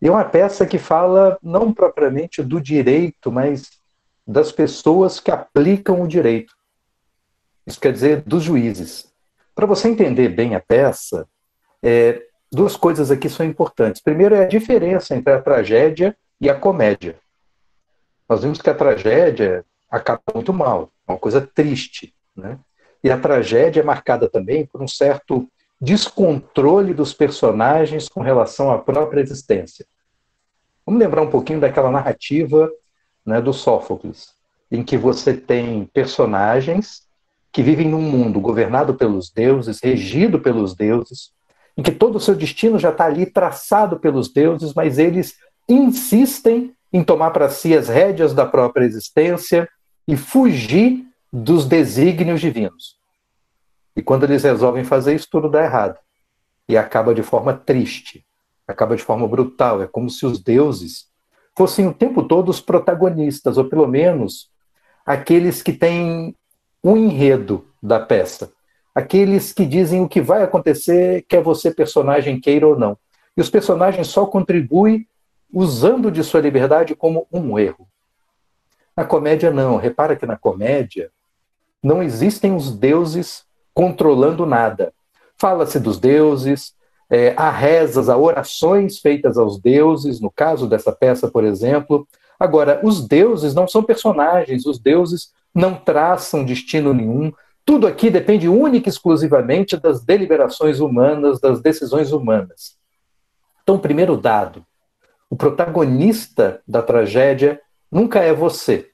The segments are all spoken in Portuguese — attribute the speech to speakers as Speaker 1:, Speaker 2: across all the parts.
Speaker 1: E é uma peça que fala não propriamente do direito, mas das pessoas que aplicam o direito. Isso quer dizer dos juízes. Para você entender bem a peça, duas coisas aqui são importantes. Primeiro é a diferença entre a tragédia e a comédia. Nós vimos que a tragédia acaba muito mal, é uma coisa triste, né? E a tragédia é marcada também por um certo descontrole dos personagens com relação à própria existência. Vamos lembrar um pouquinho daquela narrativa, né, do Sófocles, em que você tem personagens que vivem num mundo governado pelos deuses, regido pelos deuses, em que todo o seu destino já está ali traçado pelos deuses, mas eles insistem em tomar para si as rédeas da própria existência e fugir dos desígnios divinos. E quando eles resolvem fazer isso, tudo dá errado. E acaba de forma triste, acaba de forma brutal. É como se os deuses fossem o tempo todo os protagonistas, ou pelo menos aqueles que têm o enredo da peça. Aqueles que dizem o que vai acontecer, quer você, personagem, queira ou não. E os personagens só contribuem usando de sua liberdade como um erro. Na comédia, não. Repara que na comédia não existem os deuses controlando nada. Fala-se dos deuses, há rezas, há orações feitas aos deuses, no caso dessa peça, por exemplo. Agora, os deuses não são personagens, os deuses não traçam destino nenhum. Tudo aqui depende única e exclusivamente das deliberações humanas, das decisões humanas. Então, primeiro dado, o protagonista da tragédia nunca é você.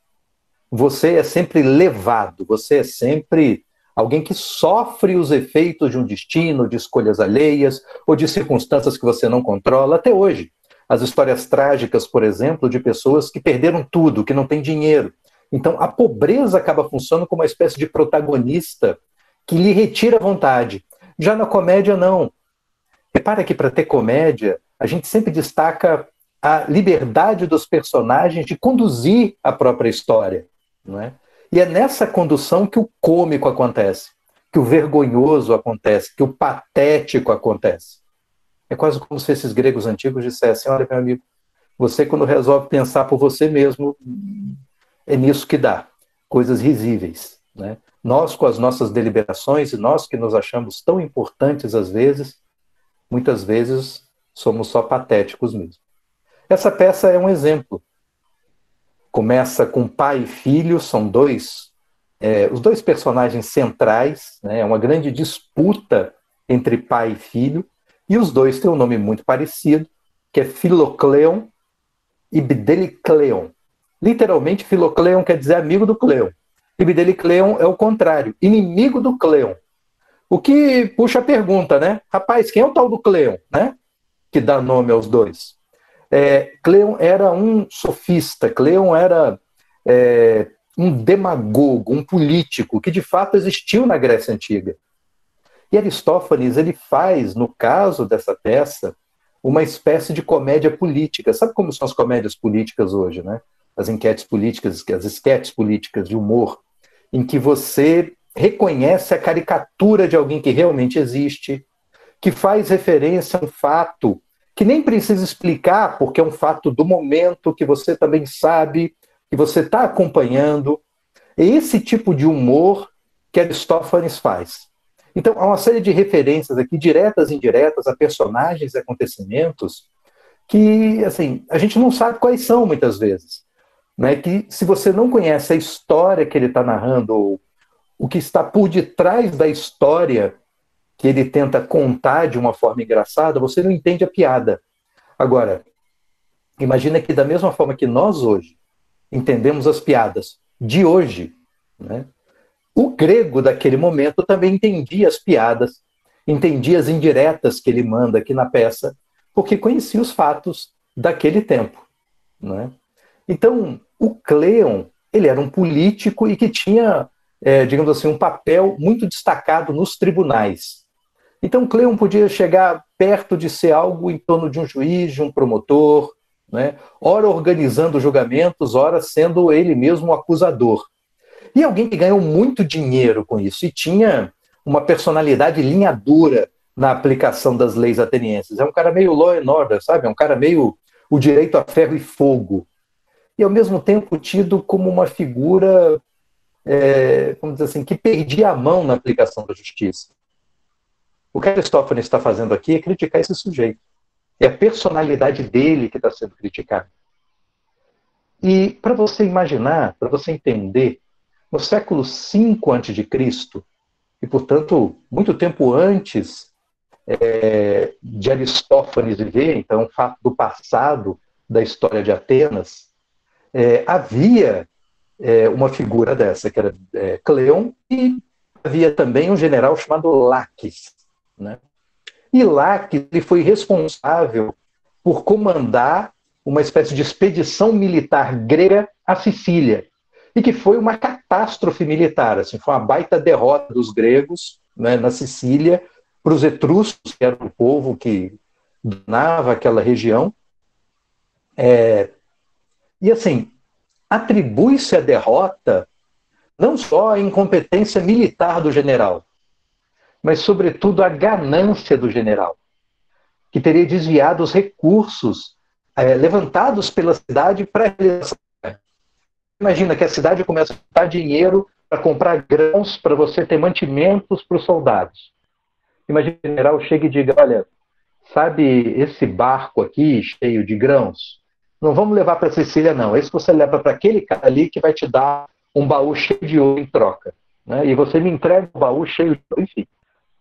Speaker 1: Você é sempre levado, você é sempre alguém que sofre os efeitos de um destino, de escolhas alheias ou de circunstâncias que você não controla até hoje. As histórias trágicas, por exemplo, de pessoas que perderam tudo, que não têm dinheiro. Então, a pobreza acaba funcionando como uma espécie de protagonista que lhe retira a vontade. Já na comédia, não. Repara que para ter comédia, a gente sempre destaca a liberdade dos personagens de conduzir a própria história, não é? E é nessa condução que o cômico acontece, que o vergonhoso acontece, que o patético acontece. É quase como se esses gregos antigos dissessem: olha, meu amigo, você quando resolve pensar por você mesmo, é nisso que dá, coisas risíveis, né? Nós com as nossas deliberações, e nós que nos achamos tão importantes às vezes, muitas vezes somos só patéticos mesmo. Essa peça é um exemplo. Começa com pai e filho, são os dois personagens centrais, né? É uma grande disputa entre pai e filho, e os dois têm um nome muito parecido, que é Filocleon e Bdelicleon. Literalmente, Filocleon quer dizer amigo do Cleon, e Bdelicleon é o contrário, inimigo do Cleon. O que puxa a pergunta, né? Rapaz, quem é o tal do Cleon, né? Que dá nome aos dois. Cleon era um sofista, Cleon era um demagogo, um político, que de fato existiu na Grécia Antiga. E Aristófanes, ele faz, no caso dessa peça, uma espécie de comédia política. Sabe como são as comédias políticas hoje, né? As enquetes políticas, as esquetes políticas de humor, em que você reconhece a caricatura de alguém que realmente existe, que faz referência a um fato que nem precisa explicar, porque é um fato do momento, que você também sabe, que você está acompanhando. É esse tipo de humor que Aristófanes faz. Então, há uma série de referências aqui, diretas e indiretas, a personagens e acontecimentos, que assim, a gente não sabe quais são, muitas vezes. Né? Que se você não conhece a história que ele está narrando, ou o que está por detrás da história que ele tenta contar de uma forma engraçada, você não entende a piada. Agora, imagina que da mesma forma que nós hoje entendemos as piadas de hoje, né, o grego daquele momento também entendia as piadas, entendia as indiretas que ele manda aqui na peça, porque conhecia os fatos daquele tempo. Né? Então, o Cleon, ele era um político e que tinha, digamos assim, um papel muito destacado nos tribunais. Então, Cleon podia chegar perto de ser algo em torno de um juiz, de um promotor, né? Ora organizando julgamentos, ora sendo ele mesmo o acusador. E alguém que ganhou muito dinheiro com isso e tinha uma personalidade linha dura na aplicação das leis atenienses. É um cara meio law and order, sabe? É um cara meio o direito a ferro e fogo, e ao mesmo tempo tido como uma figura, vamos dizer assim, que perdia a mão na aplicação da justiça. O que Aristófanes está fazendo aqui é criticar esse sujeito. É a personalidade dele que está sendo criticada. E para você imaginar, para você entender, no século V a.C., e portanto muito tempo antes de Aristófanes viver, então fato do passado da história de Atenas, havia uma figura dessa, que era Cleon, e havia também um general chamado Laques, né? E Laques ele foi responsável por comandar uma espécie de expedição militar grega à Sicília, e que foi uma catástrofe militar, assim, foi uma baita derrota dos gregos, né, na Sicília, para os etruscos, que era o povo que dominava aquela região. E assim, atribui-se a derrota não só à incompetência militar do general, mas sobretudo à ganância do general, que teria desviado os recursos levantados pela cidade para a realização. Imagina que a cidade começa a dar dinheiro para comprar grãos para você ter mantimentos para os soldados. Imagina que o general chega e diga, olha, sabe esse barco aqui cheio de grãos? Não vamos levar para Sicília, não. Esse você leva para aquele cara ali que vai te dar um baú cheio de ouro em troca. Né? E você me entrega um baú cheio de ouro. Enfim,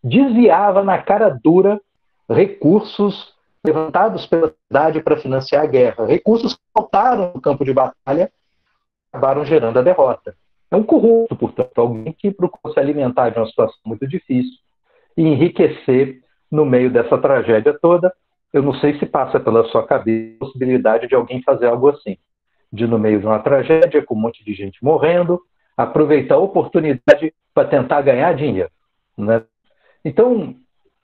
Speaker 1: desviava na cara dura recursos levantados pela cidade para financiar a guerra. Recursos que faltaram no campo de batalha acabaram gerando a derrota. É um corrupto, portanto, alguém que procurou se alimentar de uma situação muito difícil e enriquecer no meio dessa tragédia toda. Eu não sei se passa pela sua cabeça a possibilidade de alguém fazer algo assim, de no meio de uma tragédia, com um monte de gente morrendo, aproveitar a oportunidade para tentar ganhar dinheiro, né? Então,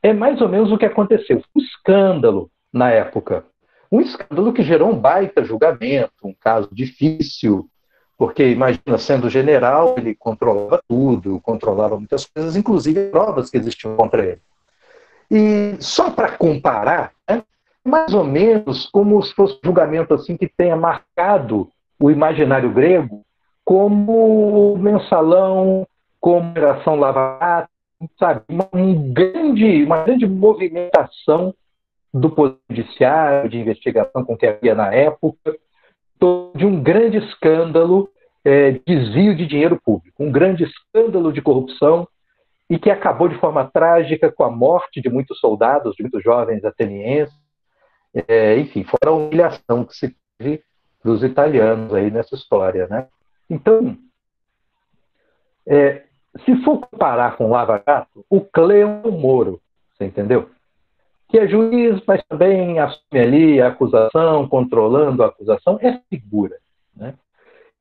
Speaker 1: é mais ou menos o que aconteceu. Um escândalo na época. Um escândalo que gerou um baita julgamento, um caso difícil, porque, imagina, sendo general, ele controlava tudo, controlava muitas coisas, inclusive provas que existiam contra ele. E só para comparar, né, mais ou menos como se fosse um julgamento assim que tenha marcado o imaginário grego como mensalão, como Operação Lava Jato, sabe? Uma grande movimentação do poder judiciário, de investigação com que havia na época, de um grande escândalo, desvio de dinheiro público, um grande escândalo de corrupção, e que acabou de forma trágica com a morte de muitos soldados, de muitos jovens atenienses. Enfim, fora a humilhação que se teve dos italianos aí nessa história, né? Então, se for comparar com o Lava Jato, o Cleon Moro, você entendeu? Que é juiz, mas também assume ali a acusação, controlando a acusação, é figura, né?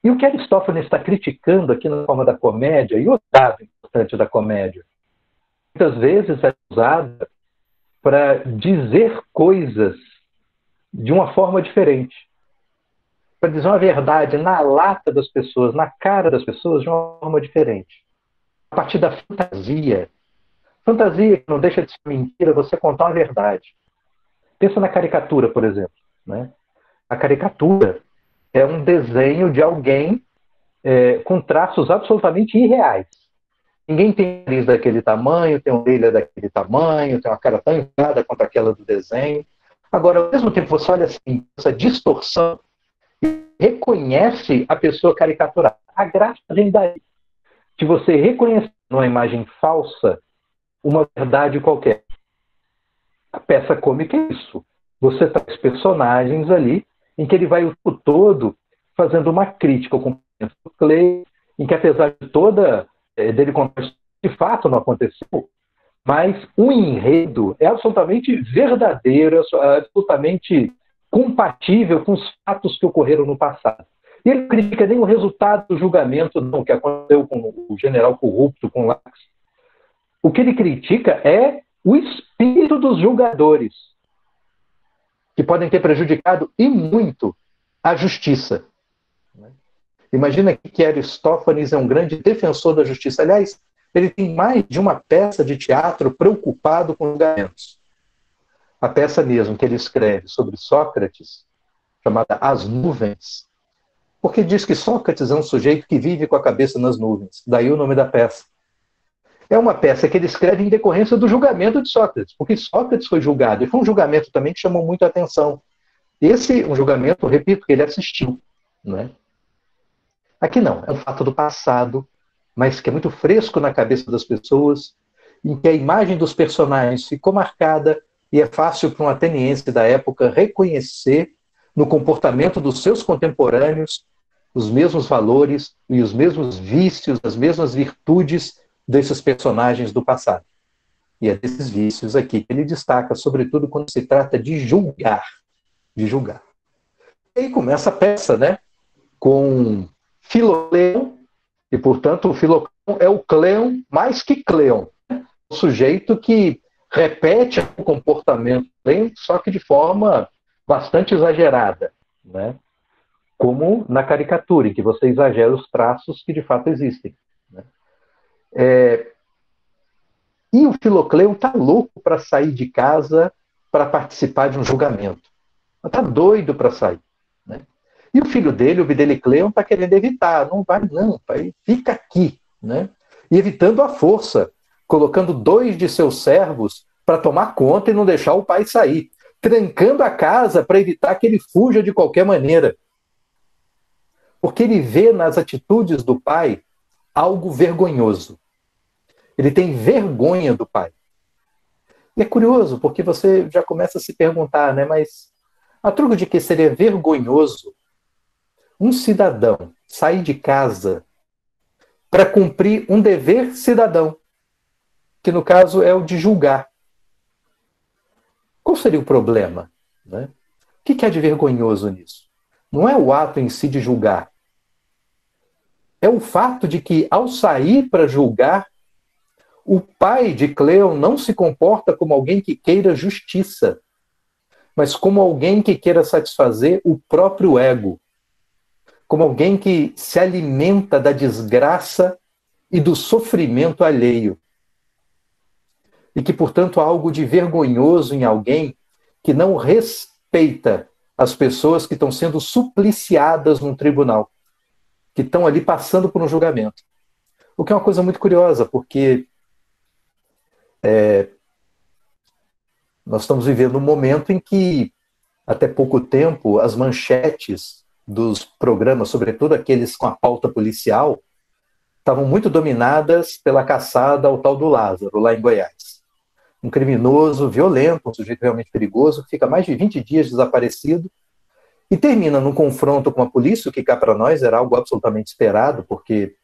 Speaker 1: E o que Aristófanes está criticando aqui na forma da comédia, e o dado importante da comédia, muitas vezes é usada para dizer coisas de uma forma diferente, para dizer uma verdade na lata das pessoas, na cara das pessoas, de uma forma diferente. A partir da fantasia. Fantasia que não deixa de ser mentira, você contar uma verdade. Pensa na caricatura, por exemplo, né? A caricatura é um desenho de alguém com traços absolutamente irreais. Ninguém tem nariz daquele tamanho, tem uma orelha daquele tamanho, tem uma cara tão inflada quanto aquela do desenho. Agora, ao mesmo tempo, você olha assim, essa distorção e reconhece a pessoa caricaturada. A graça vem daí, de você reconhecer numa imagem falsa uma verdade qualquer. A peça cômica é isso. Você traz personagens ali em que ele vai o tempo todo fazendo uma crítica ao comportamento do Clay, em que apesar de toda dele contar de fato não aconteceu, mas o enredo é absolutamente verdadeiro, absolutamente compatível com os fatos que ocorreram no passado. E ele não critica nem o resultado do julgamento, não, que aconteceu com o general corrupto, com Lax. O que ele critica é o espírito dos julgadores, que podem ter prejudicado e muito a justiça. Imagina que Aristófanes é um grande defensor da justiça. Aliás, ele tem mais de uma peça de teatro preocupado com julgamentos. A peça mesmo que ele escreve sobre Sócrates chamada As Nuvens, porque diz que Sócrates é um sujeito que vive com a cabeça nas nuvens. Daí o nome da peça. É uma peça que ele escreve em decorrência do julgamento de Sócrates, porque Sócrates foi julgado, e foi um julgamento também que chamou muito a atenção. Esse um julgamento, repito, que ele assistiu. Não é? Aqui não, é um fato do passado, mas que é muito fresco na cabeça das pessoas, em que a imagem dos personagens ficou marcada e é fácil para um ateniense da época reconhecer no comportamento dos seus contemporâneos os mesmos valores e os mesmos vícios, as mesmas virtudes desses personagens do passado. E é desses vícios aqui que ele destaca, sobretudo quando se trata de julgar. De julgar. E aí começa a peça, né? Com Filocleon, e portanto o Filocleon é o Cleon mais que Cleon, o sujeito que repete o comportamento, só que de forma bastante exagerada, né? Como na caricatura, em que você exagera os traços que de fato existem. Né? E o Filocleon está louco para sair de casa para participar de um julgamento. Está doido para sair. Né? E o filho dele, o Bidelicleon, está querendo evitar. Não vai não, pai, fica aqui. Né? E evitando a força, colocando 2 de seus servos para tomar conta e não deixar o pai sair. Trancando a casa para evitar que ele fuja de qualquer maneira. Porque ele vê nas atitudes do pai algo vergonhoso. Ele tem vergonha do pai. E é curioso, porque você já começa a se perguntar, né? Mas a troco de que seria vergonhoso um cidadão sair de casa para cumprir um dever cidadão, que no caso é o de julgar. Qual seria o problema? Né? O que há de vergonhoso nisso? Não é o ato em si de julgar. É o fato de que, ao sair para julgar, o pai de Cleon não se comporta como alguém que queira justiça, mas como alguém que queira satisfazer o próprio ego, como alguém que se alimenta da desgraça e do sofrimento alheio. E que, portanto, há algo de vergonhoso em alguém que não respeita as pessoas que estão sendo supliciadas num tribunal, que estão ali passando por um julgamento. O que é uma coisa muito curiosa, porque nós estamos vivendo um momento em que, até pouco tempo, as manchetes dos programas, sobretudo aqueles com a pauta policial, estavam muito dominadas pela caçada ao tal do Lázaro, lá em Goiás. Um criminoso violento, um sujeito realmente perigoso, que fica mais de 20 dias desaparecido e termina num confronto com a polícia, o que cá para nós era algo absolutamente esperado, porque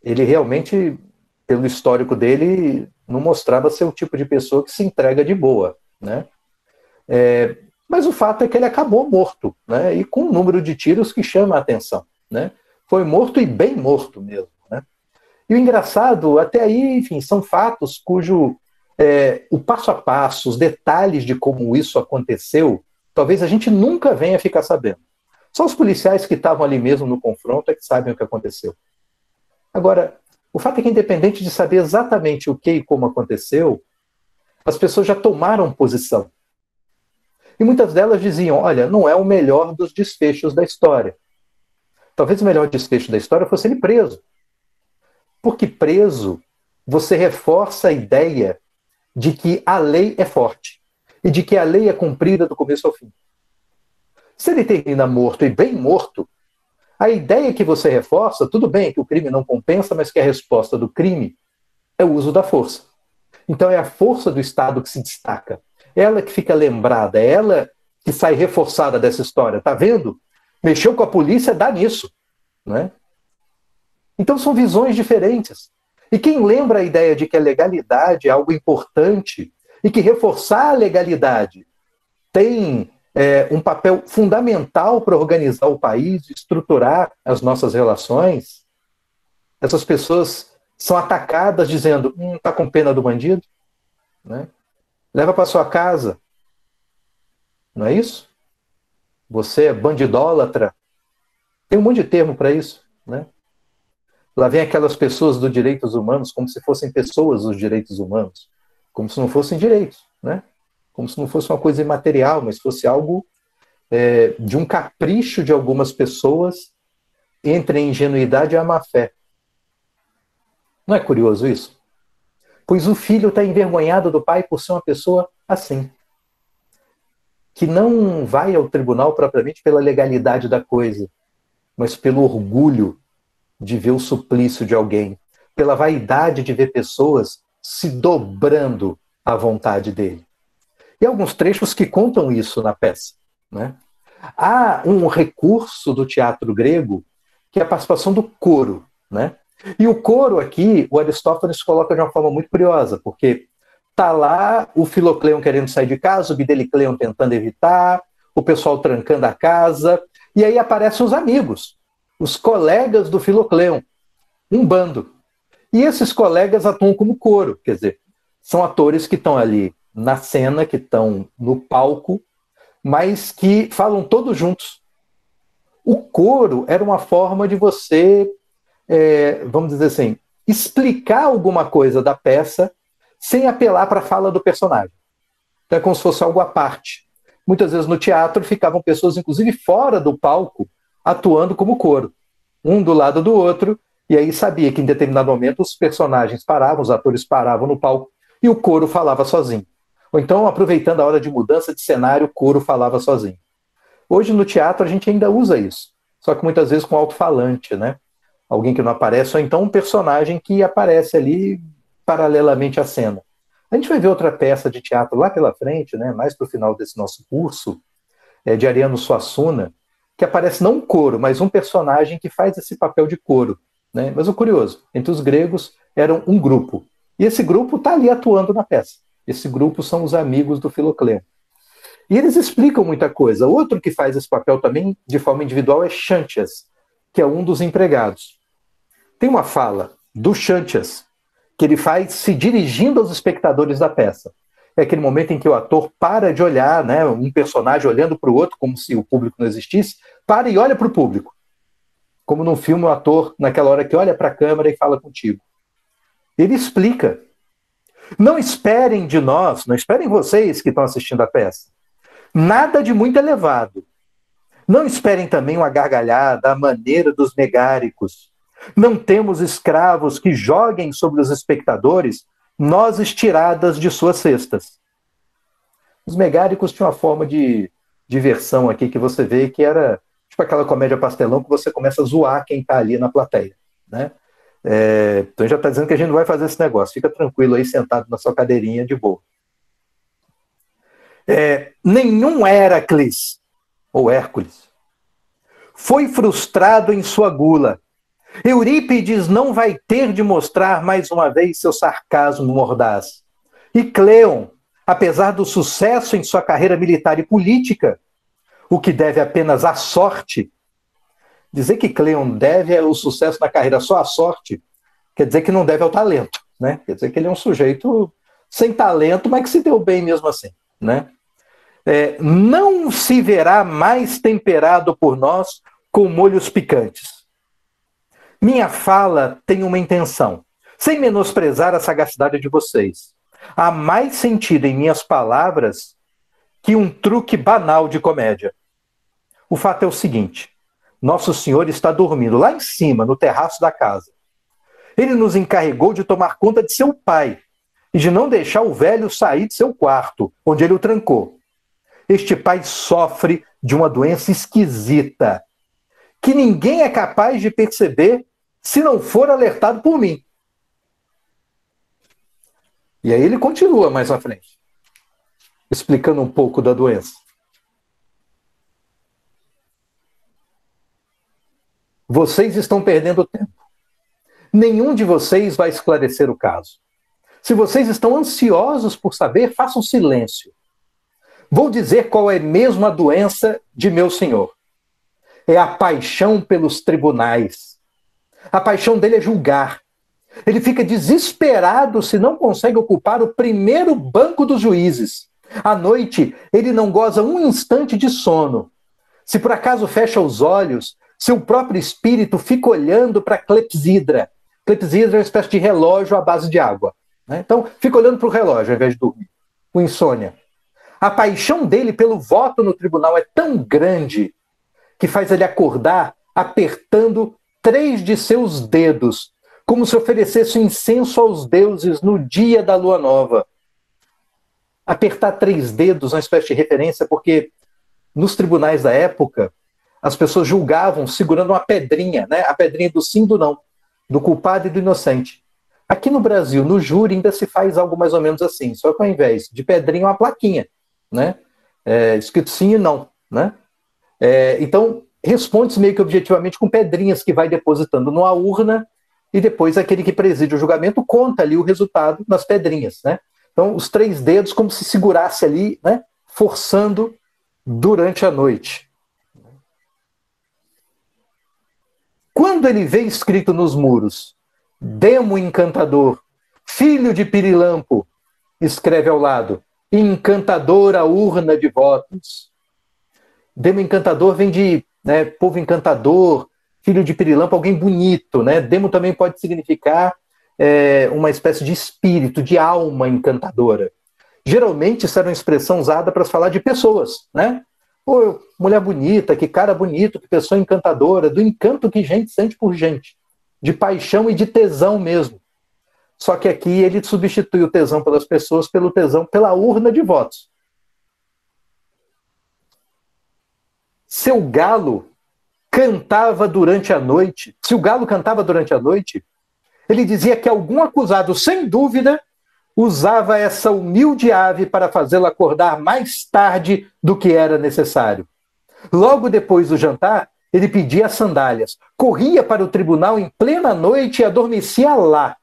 Speaker 1: ele realmente, pelo histórico dele, não mostrava ser o tipo de pessoa que se entrega de boa. Né? Mas o fato é que ele acabou morto, né? E com um número de tiros que chama a atenção. Né? Foi morto e bem morto mesmo. Né? E o engraçado, até aí, enfim, são fatos cujo o passo a passo, os detalhes de como isso aconteceu, talvez a gente nunca venha ficar sabendo. Só os policiais que estavam ali mesmo no confronto é que sabem o que aconteceu. Agora, o fato é que, independente de saber exatamente o que e como aconteceu, as pessoas já tomaram posição. E muitas delas diziam, olha, não é o melhor dos desfechos da história. Talvez o melhor desfecho da história fosse ele preso. Porque preso, você reforça a ideia de que a lei é forte e de que a lei é cumprida do começo ao fim. Se ele termina morto e bem morto, a ideia que você reforça, tudo bem que o crime não compensa, mas que a resposta do crime é o uso da força. Então é a força do Estado que se destaca. Ela que fica lembrada, é ela que sai reforçada dessa história. Tá vendo? Mexeu com a polícia, dá nisso. Né? Então são visões diferentes. E quem lembra a ideia de que a legalidade é algo importante e que reforçar a legalidade tem um papel fundamental para organizar o país, estruturar as nossas relações, essas pessoas são atacadas dizendo, tá com pena do bandido? Né? Leva para sua casa. Não é isso? Você é bandidólatra. Tem um monte de termo para isso. Né? Lá vem aquelas pessoas dos direitos humanos como se fossem pessoas dos direitos humanos. Como se não fossem direitos. Né? Como se não fosse uma coisa imaterial, mas fosse algo de um capricho de algumas pessoas entre a ingenuidade e a má-fé. Não é curioso isso? Pois o filho está envergonhado do pai por ser uma pessoa assim, que não vai ao tribunal propriamente pela legalidade da coisa, mas pelo orgulho de ver o suplício de alguém, pela vaidade de ver pessoas se dobrando à vontade dele. E alguns trechos que contam isso na peça, né? Há um recurso do teatro grego que é a participação do coro, né? E o coro aqui, o Aristófanes coloca de uma forma muito curiosa, porque tá lá o Filocleon querendo sair de casa, o Bidelicleon tentando evitar, o pessoal trancando a casa, e aí aparecem os amigos, os colegas do Filocleon, um bando. E esses colegas atuam como coro, quer dizer, são atores que estão ali na cena, que estão no palco, mas que falam todos juntos. O coro era uma forma de você, vamos dizer assim, explicar alguma coisa da peça sem apelar para a fala do personagem. Então é como se fosse algo à parte. Muitas vezes no teatro ficavam pessoas, inclusive fora do palco, atuando como coro, um do lado do outro, e aí sabia que em determinado momento os personagens paravam, os atores paravam no palco, e o coro falava sozinho. Ou então, aproveitando a hora de mudança de cenário, o coro falava sozinho. Hoje no teatro a gente ainda usa isso, só que muitas vezes com alto-falante, né? Alguém que não aparece, ou então um personagem que aparece ali paralelamente à cena. A gente vai ver outra peça de teatro lá pela frente, né? Mais para o final desse nosso curso, de Ariano Suassuna, que aparece não um coro, mas um personagem que faz esse papel de coro, né? Mas o curioso, entre os gregos eram um grupo, e esse grupo está ali atuando na peça. Esse grupo são os amigos do Filocleo. E eles explicam muita coisa. Outro que faz esse papel também de forma individual é Xantias, que é um dos empregados. Tem uma fala do Xantias que ele faz se dirigindo aos espectadores da peça. É aquele momento em que o ator para de olhar, né, um personagem olhando para o outro, como se o público não existisse, para e olha para o público. Como num filme, o ator, naquela hora que olha para a câmera e fala contigo. Ele explica. Não esperem de nós, não esperem vocês que estão assistindo a peça, nada de muito elevado. Não esperem também uma gargalhada à maneira dos megáricos. Não temos escravos que joguem sobre os espectadores nozes tiradas de suas cestas. Os megáricos tinham uma forma de diversão aqui que você vê que era tipo aquela comédia pastelão que você começa a zoar quem está ali na plateia, né? Então já está dizendo que a gente não vai fazer esse negócio. Fica tranquilo aí, sentado na sua cadeirinha de boa. Nenhum Heracles, ou Hércules, foi frustrado em sua gula. Eurípides não vai ter de mostrar mais uma vez seu sarcasmo mordaz. E Cleon, apesar do sucesso em sua carreira militar e política, o que deve apenas à sorte. Dizer que Cleon deve o sucesso na carreira só à sorte, quer dizer que não deve ao talento, né? Quer dizer que ele é um sujeito sem talento, mas que se deu bem mesmo assim, né? Não se verá mais temperado por nós com molhos picantes. Minha fala tem uma intenção, sem menosprezar a sagacidade de vocês. Há mais sentido em minhas palavras que um truque banal de comédia. O fato é o seguinte: Nosso Senhor está dormindo lá em cima, no terraço da casa. Ele nos encarregou de tomar conta de seu pai e de não deixar o velho sair de seu quarto, onde ele o trancou. Este pai sofre de uma doença esquisita, que ninguém é capaz de perceber se não for alertado por mim. E aí ele continua mais à frente, explicando um pouco da doença. Vocês estão perdendo tempo. Nenhum de vocês vai esclarecer o caso. Se vocês estão ansiosos por saber, façam silêncio. Vou dizer qual é mesmo a doença de meu senhor. É a paixão pelos tribunais. A paixão dele é julgar. Ele fica desesperado se não consegue ocupar o primeiro banco dos juízes. À noite, ele não goza um instante de sono. Se por acaso fecha os olhos, seu próprio espírito fica olhando para a clepsidra. Clepsidra é uma espécie de relógio à base de água, né? Então, fica olhando para o relógio ao invés de dormir. Com insônia. A paixão dele pelo voto no tribunal é tão grande que faz ele acordar apertando 3 de seus dedos, como se oferecesse incenso aos deuses no dia da lua nova. Apertar 3 dedos é uma espécie de referência, porque nos tribunais da época, as pessoas julgavam segurando uma pedrinha, né? A pedrinha do sim e do não, do culpado e do inocente. Aqui no Brasil, no júri, ainda se faz algo mais ou menos assim, só que ao invés de pedrinha, uma plaquinha, né? Escrito sim e não, né? Então, responde-se meio que objetivamente com pedrinhas que vai depositando numa urna e depois aquele que preside o julgamento conta ali o resultado nas pedrinhas, né? Então, os 3 dedos como se segurasse ali, né? Forçando durante a noite. Quando ele vê escrito nos muros, Demo encantador, filho de Pirilampo, escreve ao lado, encantadora urna de votos. Demo encantador vem de, né, povo encantador, filho de Pirilampo, alguém bonito, né? Demo também pode significar uma espécie de espírito, de alma encantadora. Geralmente isso era uma expressão usada para falar de pessoas, né? Pô, mulher bonita, que cara bonito, que pessoa encantadora, do encanto que gente sente por gente, de paixão e de tesão mesmo. Só que aqui ele substitui o tesão pelas pessoas pelo tesão pela urna de votos. Seu galo cantava durante a noite. Se o galo cantava durante a noite, ele dizia que algum acusado, sem dúvida, usava essa humilde ave para fazê-lo acordar mais tarde do que era necessário. Logo depois do jantar, ele pedia as sandálias, corria para o tribunal em plena noite e adormecia lá,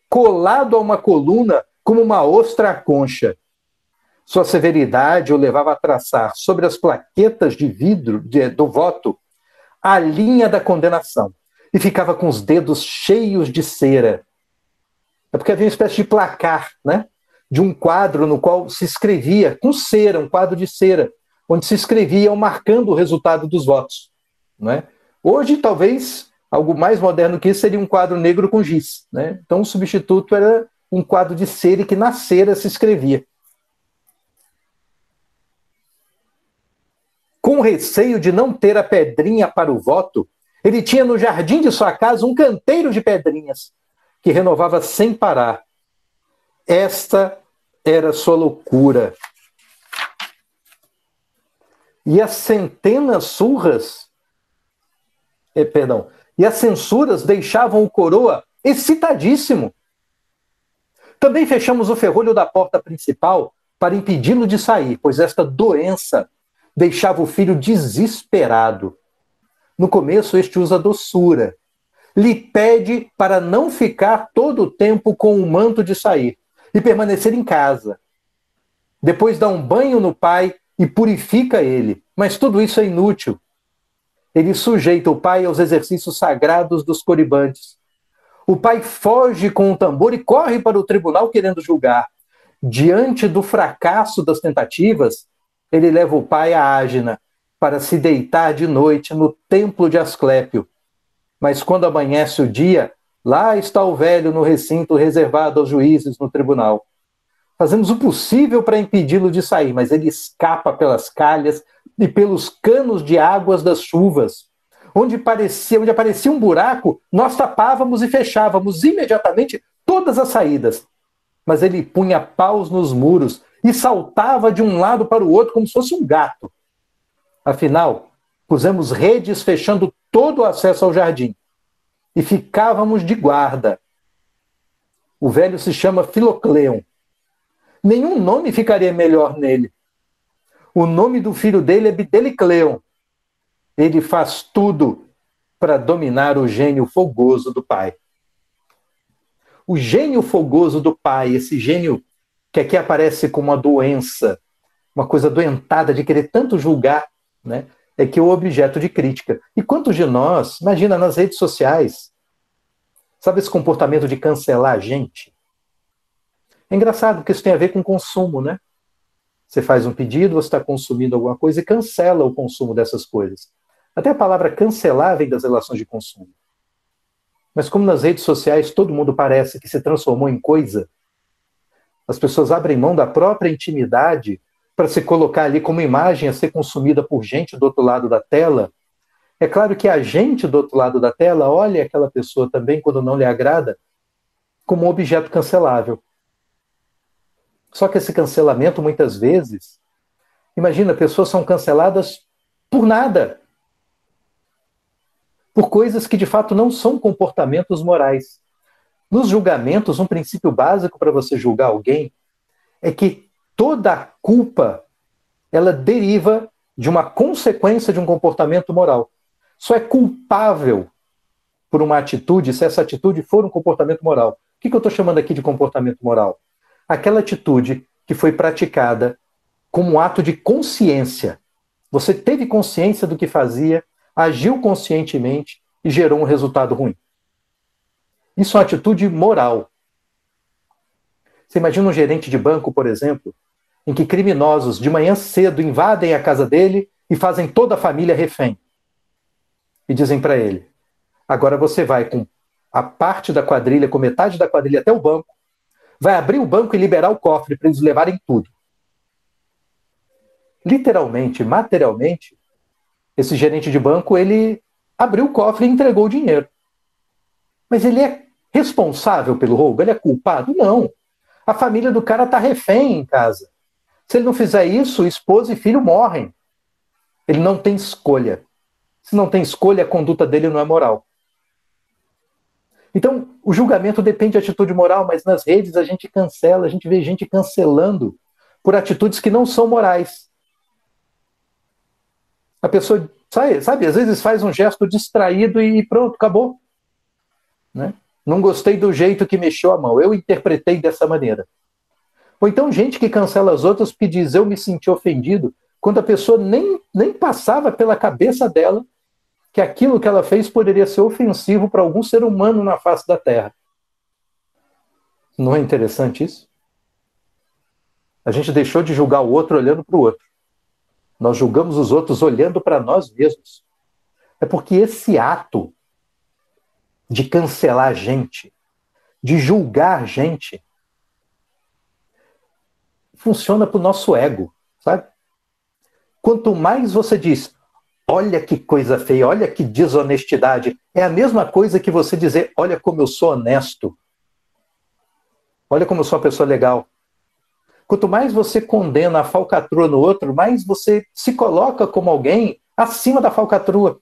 Speaker 1: colado a uma coluna como uma ostra à concha. Sua severidade o levava a traçar sobre as plaquetas de vidro do voto a linha da condenação e ficava com os dedos cheios de cera. É porque havia uma espécie de placar, né? De um quadro no qual se escrevia com cera, um quadro de cera, onde se escrevia marcando o resultado dos votos. Né? Hoje, talvez, algo mais moderno que isso seria um quadro negro com giz. Né? Então, o substituto era um quadro de cera e que na cera se escrevia. Com receio de não ter a pedrinha para o voto, ele tinha no jardim de sua casa um canteiro de pedrinhas, que renovava sem parar. Esta era sua loucura. E as censuras deixavam o coroa excitadíssimo. Também fechamos o ferrolho da porta principal para impedi-lo de sair, pois esta doença deixava o filho desesperado. No começo, este usa doçura. Lhe pede para não ficar todo o tempo com o manto de sair e permanecer em casa. Depois dá um banho no pai e purifica ele, mas tudo isso é inútil. Ele sujeita o pai aos exercícios sagrados dos coribantes. O pai foge com o tambor e corre para o tribunal querendo julgar. Diante do fracasso das tentativas, ele leva o pai à Ágina para se deitar de noite no templo de Asclépio. Mas quando amanhece o dia, lá está o velho no recinto reservado aos juízes no tribunal. Fazemos o possível para impedi-lo de sair, mas ele escapa pelas calhas e pelos canos de águas das chuvas. Onde aparecia um buraco, nós tapávamos e fechávamos imediatamente todas as saídas. Mas ele punha paus nos muros e saltava de um lado para o outro como se fosse um gato. Afinal, pusemos redes fechando todo o acesso ao jardim e ficávamos de guarda. O velho se chama Filocleon. Nenhum nome ficaria melhor nele. O nome do filho dele é Bidelicleon. Ele faz tudo para dominar o gênio fogoso do pai. O gênio fogoso do pai, esse gênio que aqui aparece como uma doença, uma coisa adoentada de querer tanto julgar, né? É que é o objeto de crítica. E quantos de nós, imagina, nas redes sociais, sabe esse comportamento de cancelar a gente? É engraçado, porque isso tem a ver com consumo, né? Você faz um pedido, você está consumindo alguma coisa e cancela o consumo dessas coisas. Até a palavra cancelar vem das relações de consumo. Mas como nas redes sociais todo mundo parece que se transformou em coisa, as pessoas abrem mão da própria intimidade para se colocar ali como imagem a ser consumida por gente do outro lado da tela, é claro que a gente do outro lado da tela olha aquela pessoa também, quando não lhe agrada, como um objeto cancelável. Só que esse cancelamento, muitas vezes, imagina, pessoas são canceladas por nada, por coisas que de fato não são comportamentos morais. Nos julgamentos, um princípio básico para você julgar alguém é que toda a culpa ela deriva de uma consequência de um comportamento moral. Só é culpável por uma atitude se essa atitude for um comportamento moral. O que eu estou chamando aqui de comportamento moral? Aquela atitude que foi praticada como um ato de consciência. Você teve consciência do que fazia, agiu conscientemente e gerou um resultado ruim. Isso é uma atitude moral. Você imagina um gerente de banco, por exemplo, em que criminosos de manhã cedo invadem a casa dele e fazem toda a família refém. E dizem para ele, agora você vai com a parte da quadrilha, com metade da quadrilha até o banco, vai abrir o banco e liberar o cofre para eles levarem tudo. Literalmente, materialmente, esse gerente de banco, ele abriu o cofre e entregou o dinheiro. Mas ele é responsável pelo roubo? Ele é culpado? Não. A família do cara está refém em casa. Se ele não fizer isso, esposa e filho morrem. Ele não tem escolha. Se não tem escolha, a conduta dele não é moral. Então, o julgamento depende de atitude moral, mas nas redes a gente cancela, a gente vê gente cancelando por atitudes que não são morais. A pessoa, sabe, às vezes faz um gesto distraído e pronto, acabou. Né? Não gostei do jeito que mexeu a mão, eu interpretei dessa maneira. Ou então gente que cancela as outras que diz, eu me senti ofendido, quando a pessoa nem passava pela cabeça dela que aquilo que ela fez poderia ser ofensivo para algum ser humano na face da Terra. Não é interessante isso? A gente deixou de julgar o outro olhando para o outro. Nós julgamos os outros olhando para nós mesmos. É porque esse ato de cancelar gente, de julgar gente, funciona para o nosso ego, sabe? Quanto mais você diz, olha que coisa feia, olha que desonestidade, é a mesma coisa que você dizer, olha como eu sou honesto, olha como eu sou uma pessoa legal. Quanto mais você condena a falcatrua no outro, mais você se coloca como alguém acima da falcatrua.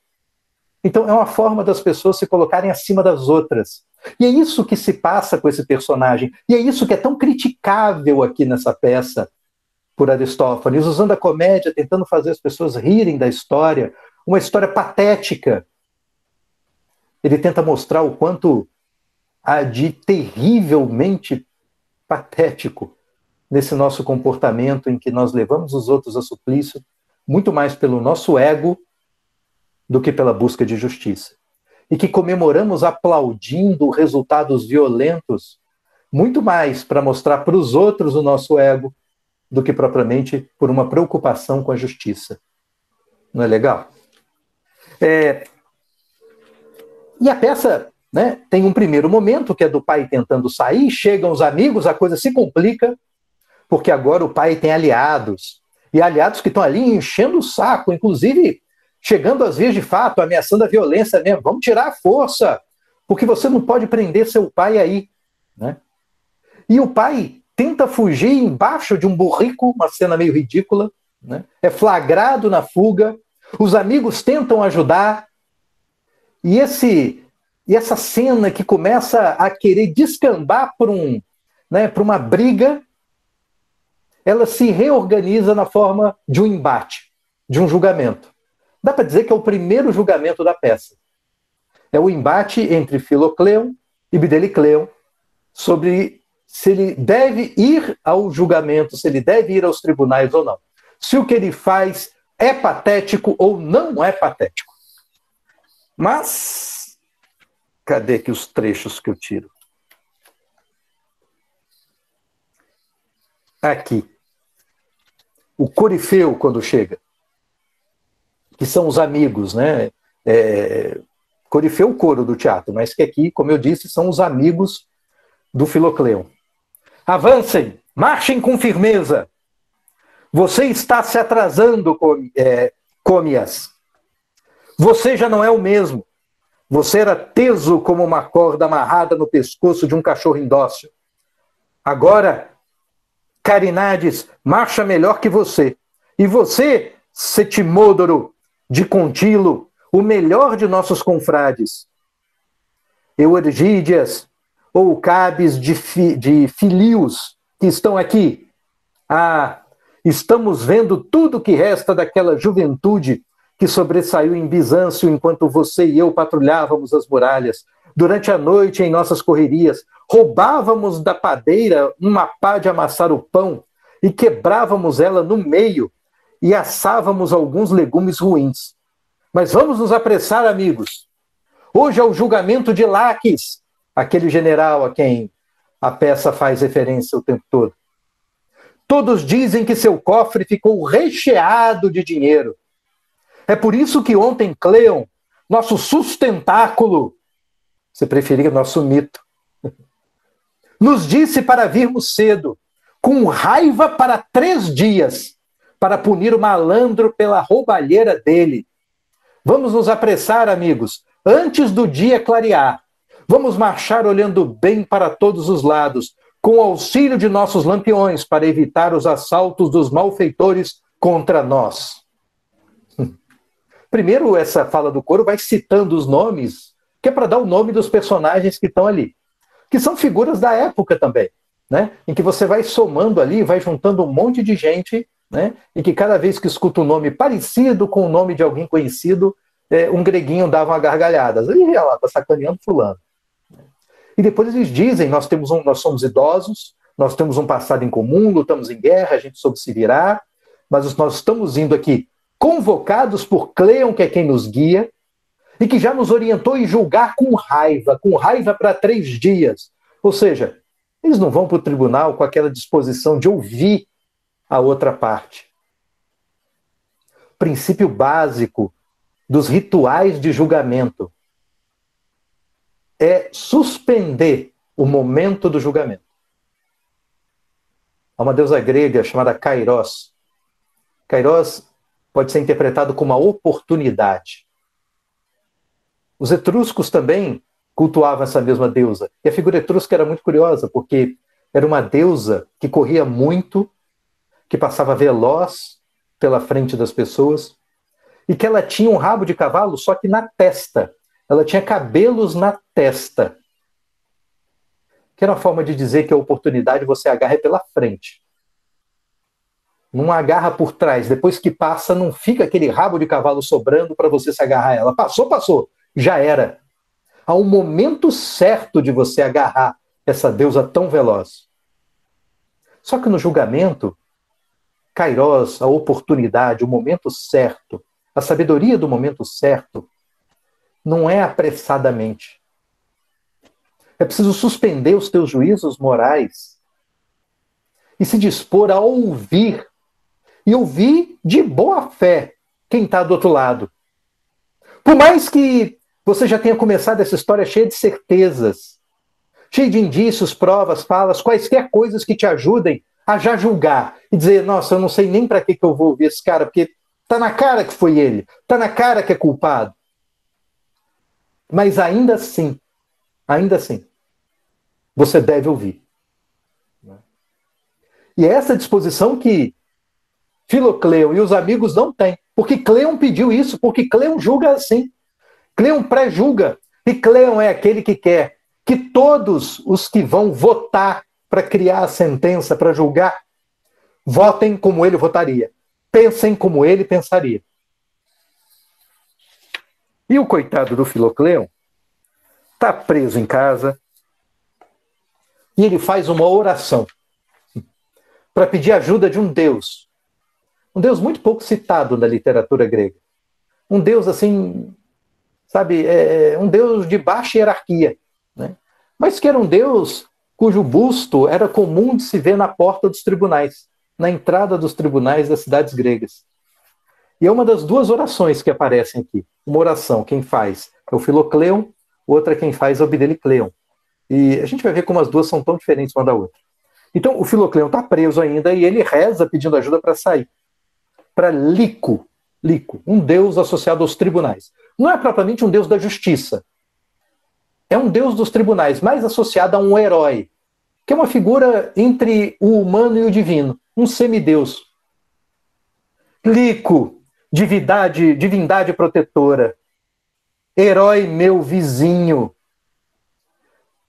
Speaker 1: Então é uma forma das pessoas se colocarem acima das outras. E é isso que se passa com esse personagem. E é isso que é tão criticável aqui nessa peça por Aristófanes, usando a comédia, tentando fazer as pessoas rirem da história, uma história patética. Ele tenta mostrar o quanto há de terrivelmente patético nesse nosso comportamento em que nós levamos os outros a suplício, muito mais pelo nosso ego do que pela busca de justiça. E que comemoramos aplaudindo resultados violentos, muito mais para mostrar para os outros o nosso ego do que propriamente por uma preocupação com a justiça. Não é legal? E a peça, né, tem um primeiro momento, que é do pai tentando sair, chegam os amigos, a coisa se complica, porque agora o pai tem aliados, e aliados que estão ali enchendo o saco, inclusive chegando às vias de fato, ameaçando a violência mesmo. Vamos tirar a força, porque você não pode prender seu pai aí. Né? E o pai tenta fugir embaixo de um burrico, uma cena meio ridícula, né? É flagrado na fuga, os amigos tentam ajudar, e essa cena que começa a querer descambar por uma briga, ela se reorganiza na forma de um embate, de um julgamento. Dá para dizer que é o primeiro julgamento da peça. É o embate entre Filocleo e Bdelicleo sobre se ele deve ir ao julgamento, se ele deve ir aos tribunais ou não. Se o que ele faz é patético ou não é patético. Mas, cadê aqui os trechos que eu tiro? Aqui. O Corifeu, quando chega, que são os amigos, né? Corifeu é o coro do teatro, mas que aqui, como eu disse, são os amigos do Filocleo. Avancem, marchem com firmeza. Você está se atrasando, Comias. Você já não é o mesmo. Você era teso como uma corda amarrada no pescoço de um cachorro indócil. Agora, Carinades marcha melhor que você. E você, Setimódoro de Contilo, o melhor de nossos confrades. Euergídias, ou Cabes de Filius, que estão aqui. Ah, estamos vendo tudo que resta daquela juventude que sobressaiu em Bizâncio enquanto você e eu patrulhávamos as muralhas. Durante a noite, em nossas correrias, roubávamos da padeira uma pá de amassar o pão e quebrávamos ela no meio e assávamos alguns legumes ruins. Mas vamos nos apressar, amigos. Hoje é o julgamento de Laques, aquele general a quem a peça faz referência o tempo todo. Todos dizem que seu cofre ficou recheado de dinheiro. É por isso que ontem Cleon, nosso sustentáculo, se preferir, nosso mito, nos disse para virmos cedo, com raiva para 3 dias, para punir o malandro pela roubalheira dele. Vamos nos apressar, amigos, antes do dia clarear. Vamos marchar olhando bem para todos os lados, com o auxílio de nossos lampiões, para evitar os assaltos dos malfeitores contra nós. Primeiro, essa fala do coro vai citando os nomes, que é para dar o nome dos personagens que estão ali, que são figuras da época também, né? Em que você vai somando ali, vai juntando um monte de gente, né? E que cada vez que escuta um nome parecido com o nome de alguém conhecido, um greguinho dava uma gargalhada. Ih, olha lá, tá sacaneando fulano. E depois eles dizem, nós somos idosos, nós temos um passado em comum, lutamos em guerra, a gente soube se virar, mas nós estamos indo aqui convocados por Cleon, que é quem nos guia, e que já nos orientou em julgar com raiva para 3 dias. Ou seja, eles não vão para o tribunal com aquela disposição de ouvir a outra parte. O princípio básico dos rituais de julgamento é suspender o momento do julgamento. Há uma deusa grega chamada Kairos. Kairos pode ser interpretado como uma oportunidade. Os etruscos também cultuavam essa mesma deusa. E a figura etrusca era muito curiosa, porque era uma deusa que corria muito, que passava veloz pela frente das pessoas, e que ela tinha um rabo de cavalo, só que na testa. Ela tinha cabelos na testa. Que era uma forma de dizer que a oportunidade você agarra pela frente. Não agarra por trás. Depois que passa, não fica aquele rabo de cavalo sobrando para você se agarrar a ela. Passou. Já era. Há um momento certo de você agarrar essa deusa tão veloz. Só que no julgamento, Kairos, a oportunidade, o momento certo, a sabedoria do momento certo, não é apressadamente. É preciso suspender os teus juízos morais e se dispor a ouvir. E ouvir de boa fé quem está do outro lado. Por mais que você já tenha começado essa história cheia de certezas, cheia de indícios, provas, falas, quaisquer coisas que te ajudem a já julgar e dizer, nossa, eu não sei nem para que eu vou ouvir esse cara, porque está na cara que foi ele, está na cara que é culpado. Mas ainda assim, você deve ouvir. E é essa disposição que Filocleo e os amigos não têm. Porque Cleon pediu isso, porque Cleon julga assim. Cleon pré-julga. E Cleon é aquele que quer que todos os que vão votar para criar a sentença, para julgar, votem como ele votaria. Pensem como ele pensaria. E o coitado do Filocleo está preso em casa e ele faz uma oração para pedir ajuda de um Deus. Um Deus muito pouco citado na literatura grega. Um Deus assim, sabe, um Deus de baixa hierarquia, né? Mas que era um Deus cujo busto era comum de se ver na porta dos tribunais, na entrada dos tribunais das cidades gregas. E é uma das 2 orações que aparecem aqui. Uma oração, quem faz é o Filocleon, outra quem faz é o Bidelicleon. E a gente vai ver como as 2 são tão diferentes uma da outra. Então, o Filocleo está preso ainda e ele reza pedindo ajuda para sair. Para Lico, um deus associado aos tribunais. Não é propriamente um deus da justiça. É um deus dos tribunais, mais associado a um herói, que é uma figura entre o humano e o divino, um semideus. Lico, divindade protetora, herói meu vizinho.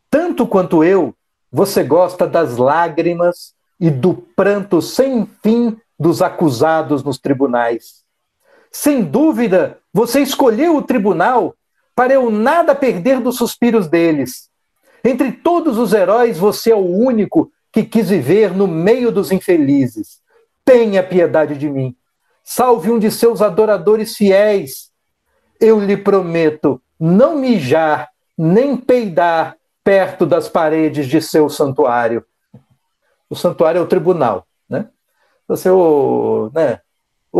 Speaker 1: Tanto quanto eu, você gosta das lágrimas e do pranto sem fim dos acusados nos tribunais. Sem dúvida, você escolheu o tribunal para eu nada perder dos suspiros deles. Entre todos os heróis, você é o único que quis viver no meio dos infelizes. Tenha piedade de mim. Salve um de seus adoradores fiéis. Eu lhe prometo não mijar, nem peidar perto das paredes de seu santuário. O santuário é o tribunal, né? Você, ô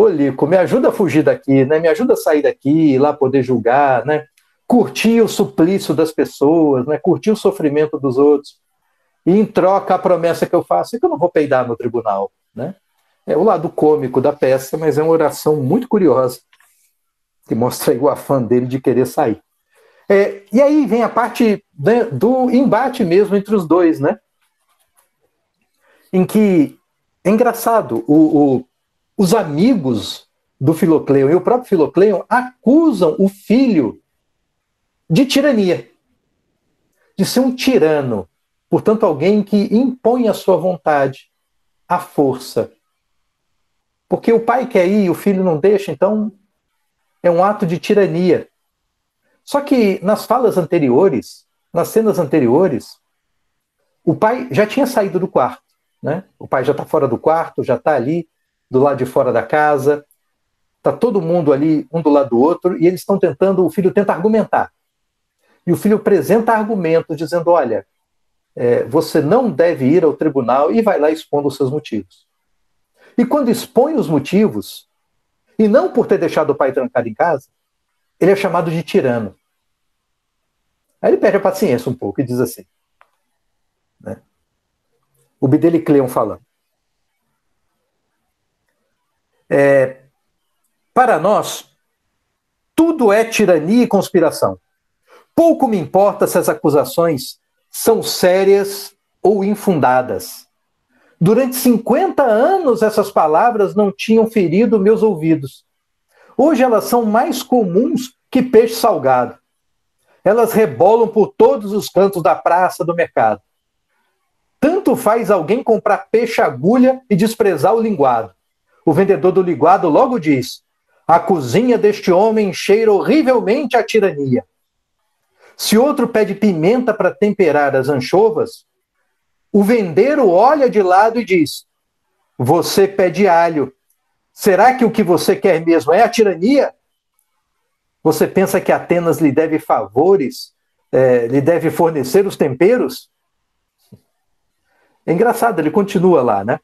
Speaker 1: Lico, me ajuda a fugir daqui, né? Me ajuda a sair daqui, ir lá poder julgar, né? Curtir o suplício das pessoas, né? Curtir o sofrimento dos outros. E em troca a promessa que eu faço é que eu não vou peidar no tribunal, né? É o lado cômico da peça, mas é uma oração muito curiosa que mostra aí o afã dele de querer sair. E aí vem a parte, né, do embate mesmo entre os dois, né? Em que é engraçado, os amigos do Filocleo e o próprio Filocleo acusam o filho de tirania, de ser um tirano, portanto alguém que impõe a sua vontade, a força. Porque o pai quer ir e o filho não deixa, então é um ato de tirania. Só que nas falas anteriores, nas cenas anteriores, o pai já tinha saído do quarto, né? O pai já está fora do quarto, já está ali do lado de fora da casa, está todo mundo ali, um do lado do outro, e eles estão tentando, o filho tenta argumentar. E o filho apresenta argumentos dizendo, olha, você não deve ir ao tribunal, e vai lá expondo os seus motivos. E quando expõe os motivos, e não por ter deixado o pai trancado em casa, ele é chamado de tirano. Aí ele perde a paciência um pouco e diz assim, né? O Bidelicleon falando. Para nós, tudo é tirania e conspiração. Pouco me importa se as acusações são sérias ou infundadas. Durante 50 anos, essas palavras não tinham ferido meus ouvidos. Hoje elas são mais comuns que peixe salgado. Elas rebolam por todos os cantos da praça, do mercado. Tanto faz alguém comprar peixe-agulha e desprezar o linguado. O vendedor do linguado logo diz, a cozinha deste homem cheira horrivelmente a tirania. Se outro pede pimenta para temperar as anchovas, o vendeiro olha de lado e diz, você pede alho. Será que o que você quer mesmo é a tirania? Você pensa que Atenas lhe deve favores, lhe deve fornecer os temperos? É engraçado, ele continua lá, né?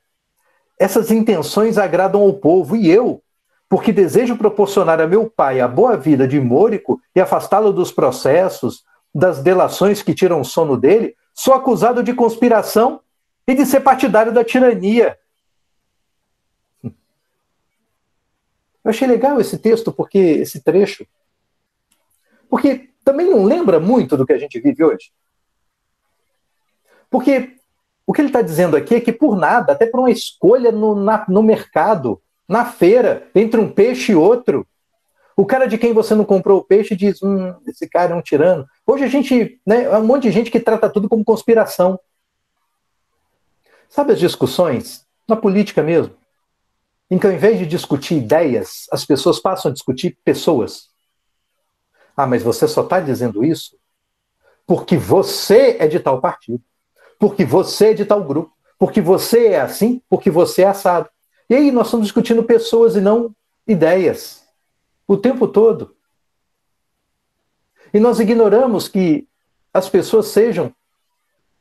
Speaker 1: Essas intenções agradam ao povo e eu, porque desejo proporcionar a meu pai a boa vida de Môrico e afastá-lo dos processos, das delações que tiram o sono dele, sou acusado de conspiração e de ser partidário da tirania. Eu achei legal esse texto, esse trecho, porque também não lembra muito do que a gente vive hoje. Porque o que ele está dizendo aqui é que por nada, até por uma escolha no mercado, na feira, entre um peixe e outro, o cara de quem você não comprou o peixe diz, esse cara é um tirano. Hoje a gente, né, é um monte de gente que trata tudo como conspiração. Sabe as discussões, na política mesmo, em que ao invés de discutir ideias, as pessoas passam a discutir pessoas. Ah, mas você só está dizendo isso porque você é de tal partido, porque você é de tal grupo, porque você é assim, porque você é assado. E aí nós estamos discutindo pessoas e não ideias, o tempo todo. E nós ignoramos que as pessoas sejam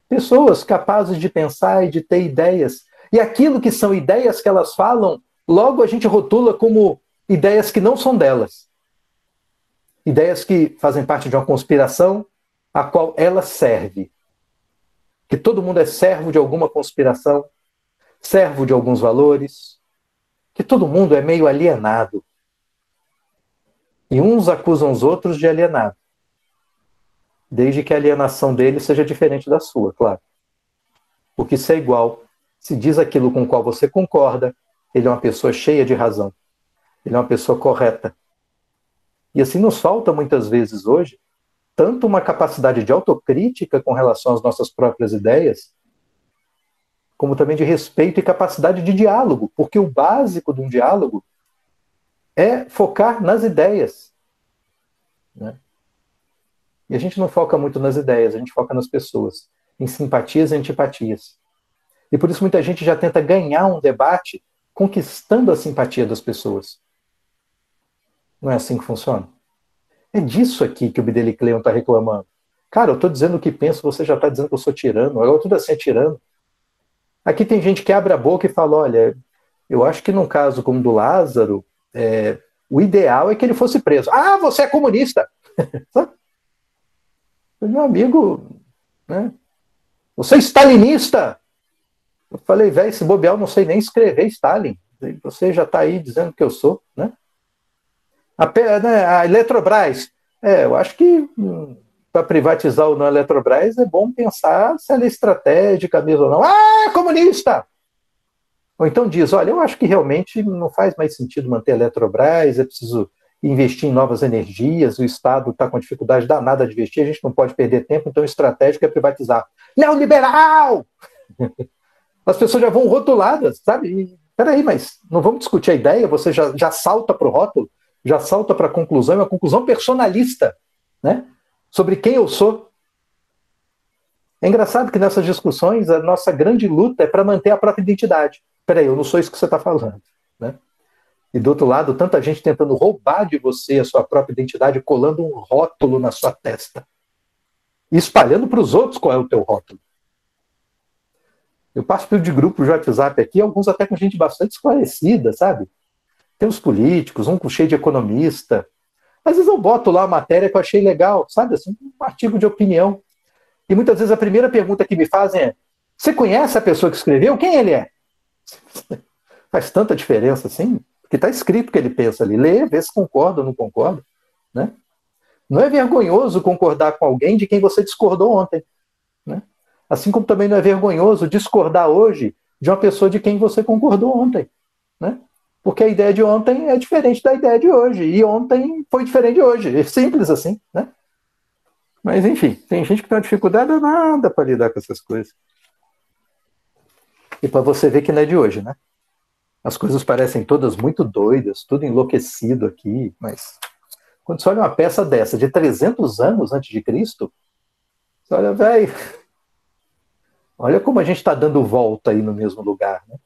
Speaker 1: pessoas capazes de pensar e de ter ideias. E aquilo que são ideias que elas falam, logo a gente rotula como ideias que não são delas. Ideias que fazem parte de uma conspiração a qual ela serve. que todo mundo é servo de alguma conspiração, servo de alguns valores, que todo mundo é meio alienado. E uns acusam os outros de alienado, desde que a alienação deles seja diferente da sua, claro. Porque se é igual, se diz aquilo com o qual você concorda, ele é uma pessoa cheia de razão. Ele é uma pessoa correta. E assim nos falta muitas vezes hoje, tanto uma capacidade de autocrítica com relação às nossas próprias ideias, como também de respeito e capacidade de diálogo, porque o básico de um diálogo é focar nas ideias, né? E a gente não foca muito nas ideias, a gente foca nas pessoas, em simpatias e antipatias. E por isso muita gente já tenta ganhar um debate conquistando a simpatia das pessoas. Não é assim que funciona? É disso aqui que o Bideli Cleon está reclamando. Cara, eu estou dizendo o que penso, você já está dizendo que eu sou tirano. Agora tudo assim é tirano. Aqui tem gente que abre a boca e fala, olha, eu acho que num caso como o do Lázaro, o ideal é que ele fosse preso. Ah, você é comunista! Meu amigo, né? Você é stalinista! Eu falei, velho, esse bobear eu não sei nem escrever Stalin. Você já está aí dizendo que eu sou, né? A Eletrobras. Eu acho que para privatizar ou não a Eletrobras é bom pensar se ela é estratégica mesmo ou não. Ah, comunista! Ou então diz, olha, eu acho que realmente não faz mais sentido manter a Eletrobras, é preciso investir em novas energias, o Estado está com dificuldade danada de investir, a gente não pode perder tempo, então o estratégico é privatizar. Neoliberal! As pessoas já vão rotuladas, sabe? Peraí, mas não vamos discutir a ideia, você já salta para o rótulo, já salta para a conclusão, é uma conclusão personalista, né? Sobre quem eu sou. É engraçado que nessas discussões a nossa grande luta é para manter a própria identidade. Peraí, eu não sou isso que você está falando, né? E do outro lado, tanta gente tentando roubar de você a sua própria identidade, colando um rótulo na sua testa. E espalhando para os outros qual é o teu rótulo. Eu participo de grupos de WhatsApp aqui, alguns até com gente bastante esclarecida, sabe? Tem os políticos, um cheio de economista. Às vezes eu boto lá uma matéria que eu achei legal, sabe? Assim, um artigo de opinião. E muitas vezes a primeira pergunta que me fazem é: você conhece a pessoa que escreveu? Quem ele é? Faz tanta diferença assim, porque está escrito o que ele pensa ali. Lê, vê se concorda ou não concorda, né? Não é vergonhoso concordar com alguém de quem você discordou ontem, né? Assim como também não é vergonhoso discordar hoje de uma pessoa de quem você concordou ontem, né? Porque a ideia de ontem é diferente da ideia de hoje, e ontem foi diferente de hoje. É simples assim, né? Mas, enfim, tem gente que tem uma dificuldade danada para lidar com essas coisas. E para você ver que não é de hoje, né? As coisas parecem todas muito doidas, tudo enlouquecido aqui, mas quando você olha uma peça dessa de 300 anos antes de Cristo, você olha, velho, olha como a gente está dando volta aí no mesmo lugar, né?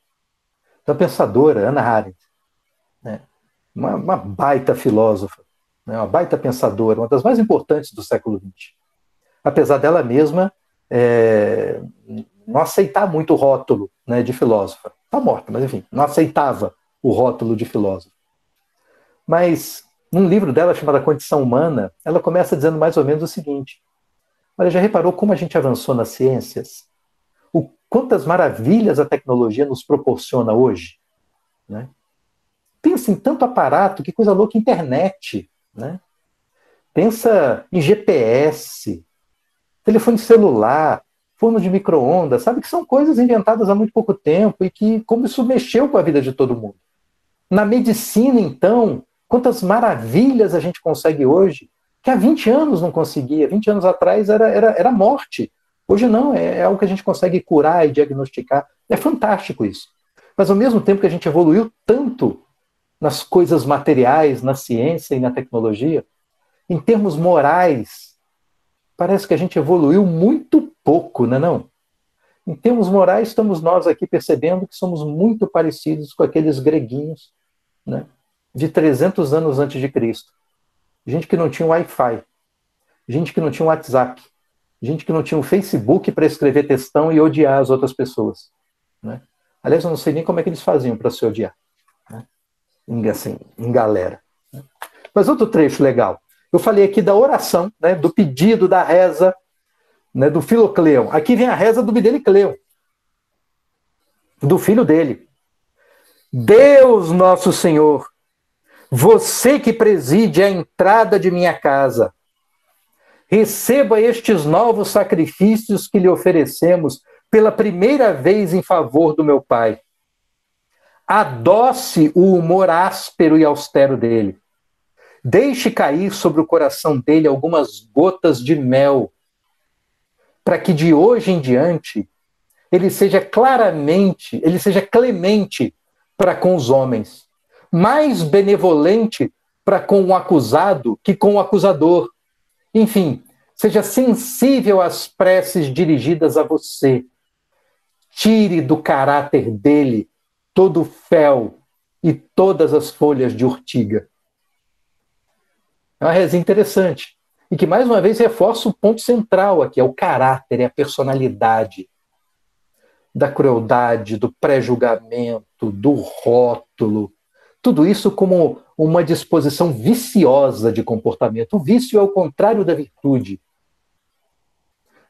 Speaker 1: Então, a pensadora, Hannah Arendt, né? Uma baita filósofa, né? Uma baita pensadora, uma das mais importantes do século XX. Apesar dela mesma não aceitar muito o rótulo, né, de filósofa. Está morta, mas enfim, não aceitava o rótulo de filósofo. Mas, num livro dela chamado A Condição Humana, ela começa dizendo mais ou menos o seguinte: olha, já reparou como a gente avançou nas ciências? Quantas maravilhas a tecnologia nos proporciona hoje, né? Pensa em tanto aparato, que coisa louca, internet, né? Pensa em GPS, telefone celular, forno de micro-ondas, sabe? Que são coisas inventadas há muito pouco tempo e que, como isso mexeu com a vida de todo mundo. Na medicina, então, quantas maravilhas a gente consegue hoje, que há 20 anos não conseguia. 20 anos atrás era morte. Hoje não, é algo que a gente consegue curar e diagnosticar. É fantástico isso. Mas ao mesmo tempo que a gente evoluiu tanto nas coisas materiais, na ciência e na tecnologia, em termos morais, parece que a gente evoluiu muito pouco, não é não? Em termos morais, estamos nós aqui percebendo que somos muito parecidos com aqueles greguinhos, né, de 300 anos antes de Cristo. Gente que não tinha Wi-Fi, gente que não tinha WhatsApp, gente que não tinha o Facebook para escrever textão e odiar as outras pessoas, né? Aliás, eu não sei nem como é que eles faziam para se odiar, né? Assim, em galera, né? Mas outro trecho legal. Eu falei aqui da oração, né, do pedido, da reza. né, do Filocleon. Aqui vem a reza do Bidelicleon, do filho dele. Deus nosso Senhor, você que preside a entrada de minha casa, receba estes novos sacrifícios que lhe oferecemos pela primeira vez em favor do meu pai. Adoce o humor áspero e austero dele. Deixe cair sobre o coração dele algumas gotas de mel, para que de hoje em diante ele seja clemente para com os homens, mais benevolente para com o acusado que com o acusador. Enfim, seja sensível às preces dirigidas a você. Tire do caráter dele todo o fel e todas as folhas de urtiga. É uma resenha interessante e que, mais uma vez, reforça o ponto central aqui, é o caráter, é a personalidade da crueldade, do pré-julgamento, do rótulo. Tudo isso como uma disposição viciosa de comportamento. O vício é o contrário da virtude.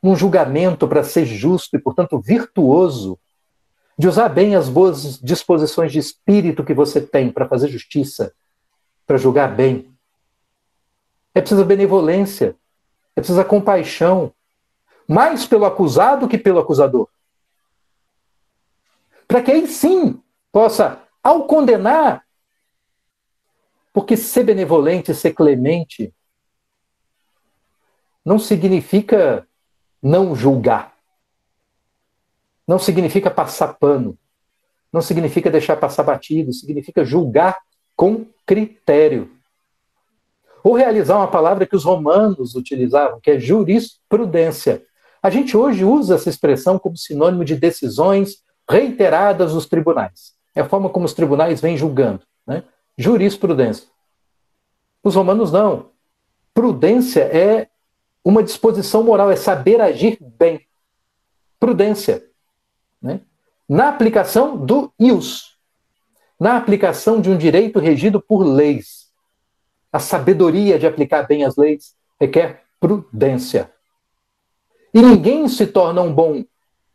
Speaker 1: Um julgamento para ser justo e, portanto, virtuoso, de usar bem as boas disposições de espírito que você tem para fazer justiça, para julgar bem. É preciso benevolência, é preciso compaixão, mais pelo acusado que pelo acusador. Para que aí sim possa, ao condenar, porque ser benevolente, ser clemente, não significa não julgar. Não significa passar pano. Não significa deixar passar batido. Significa julgar com critério. Ou realizar uma palavra que os romanos utilizavam, que é jurisprudência. A gente hoje usa essa expressão como sinônimo de decisões reiteradas dos tribunais. É a forma como os tribunais vêm julgando, né? Jurisprudência. Os romanos não. Prudência é uma disposição moral, é saber agir bem. Prudência. Né? Na aplicação do ius, na aplicação de um direito regido por leis. A sabedoria de aplicar bem as leis requer prudência. E ninguém se torna um bom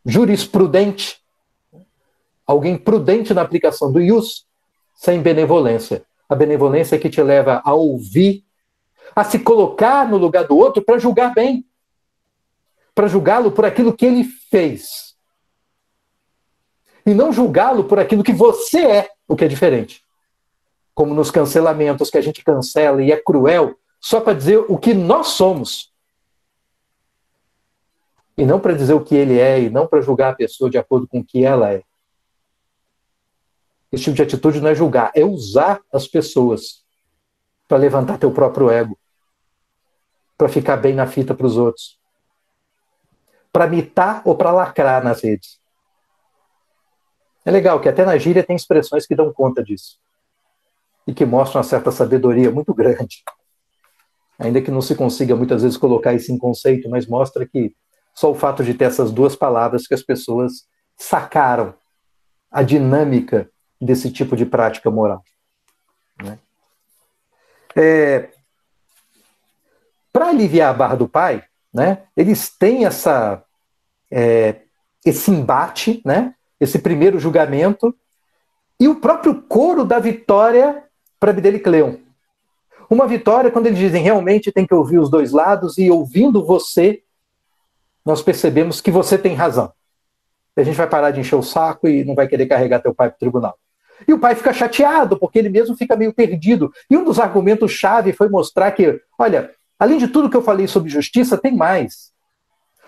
Speaker 1: jurisprudente, alguém prudente na aplicação do ius, sem benevolência. A benevolência é que te leva a ouvir, a se colocar no lugar do outro para julgar bem, para julgá-lo por aquilo que ele fez. E não julgá-lo por aquilo que você é, o que é diferente. Como nos cancelamentos, que a gente cancela e é cruel, só para dizer o que nós somos. E não para dizer o que ele é, e não para julgar a pessoa de acordo com o que ela é. Esse tipo de atitude não é julgar, é usar as pessoas para levantar teu próprio ego, para ficar bem na fita para os outros, para mitar ou para lacrar nas redes. É legal que até na gíria tem expressões que dão conta disso e que mostram uma certa sabedoria muito grande, ainda que não se consiga muitas vezes colocar isso em conceito, mas mostra que só o fato de ter essas duas palavras que as pessoas sacaram a dinâmica desse tipo de prática moral. Né? Para aliviar a barra do pai, né, eles têm esse embate, né, esse primeiro julgamento, e o próprio coro da vitória para Bidelicleon. Uma vitória quando eles dizem realmente tem que ouvir os dois lados, e ouvindo você, nós percebemos que você tem razão. A gente vai parar de encher o saco e não vai querer carregar teu pai para o tribunal. E o pai fica chateado, porque ele mesmo fica meio perdido. E um dos argumentos-chave foi mostrar que, olha, além de tudo que eu falei sobre justiça, tem mais.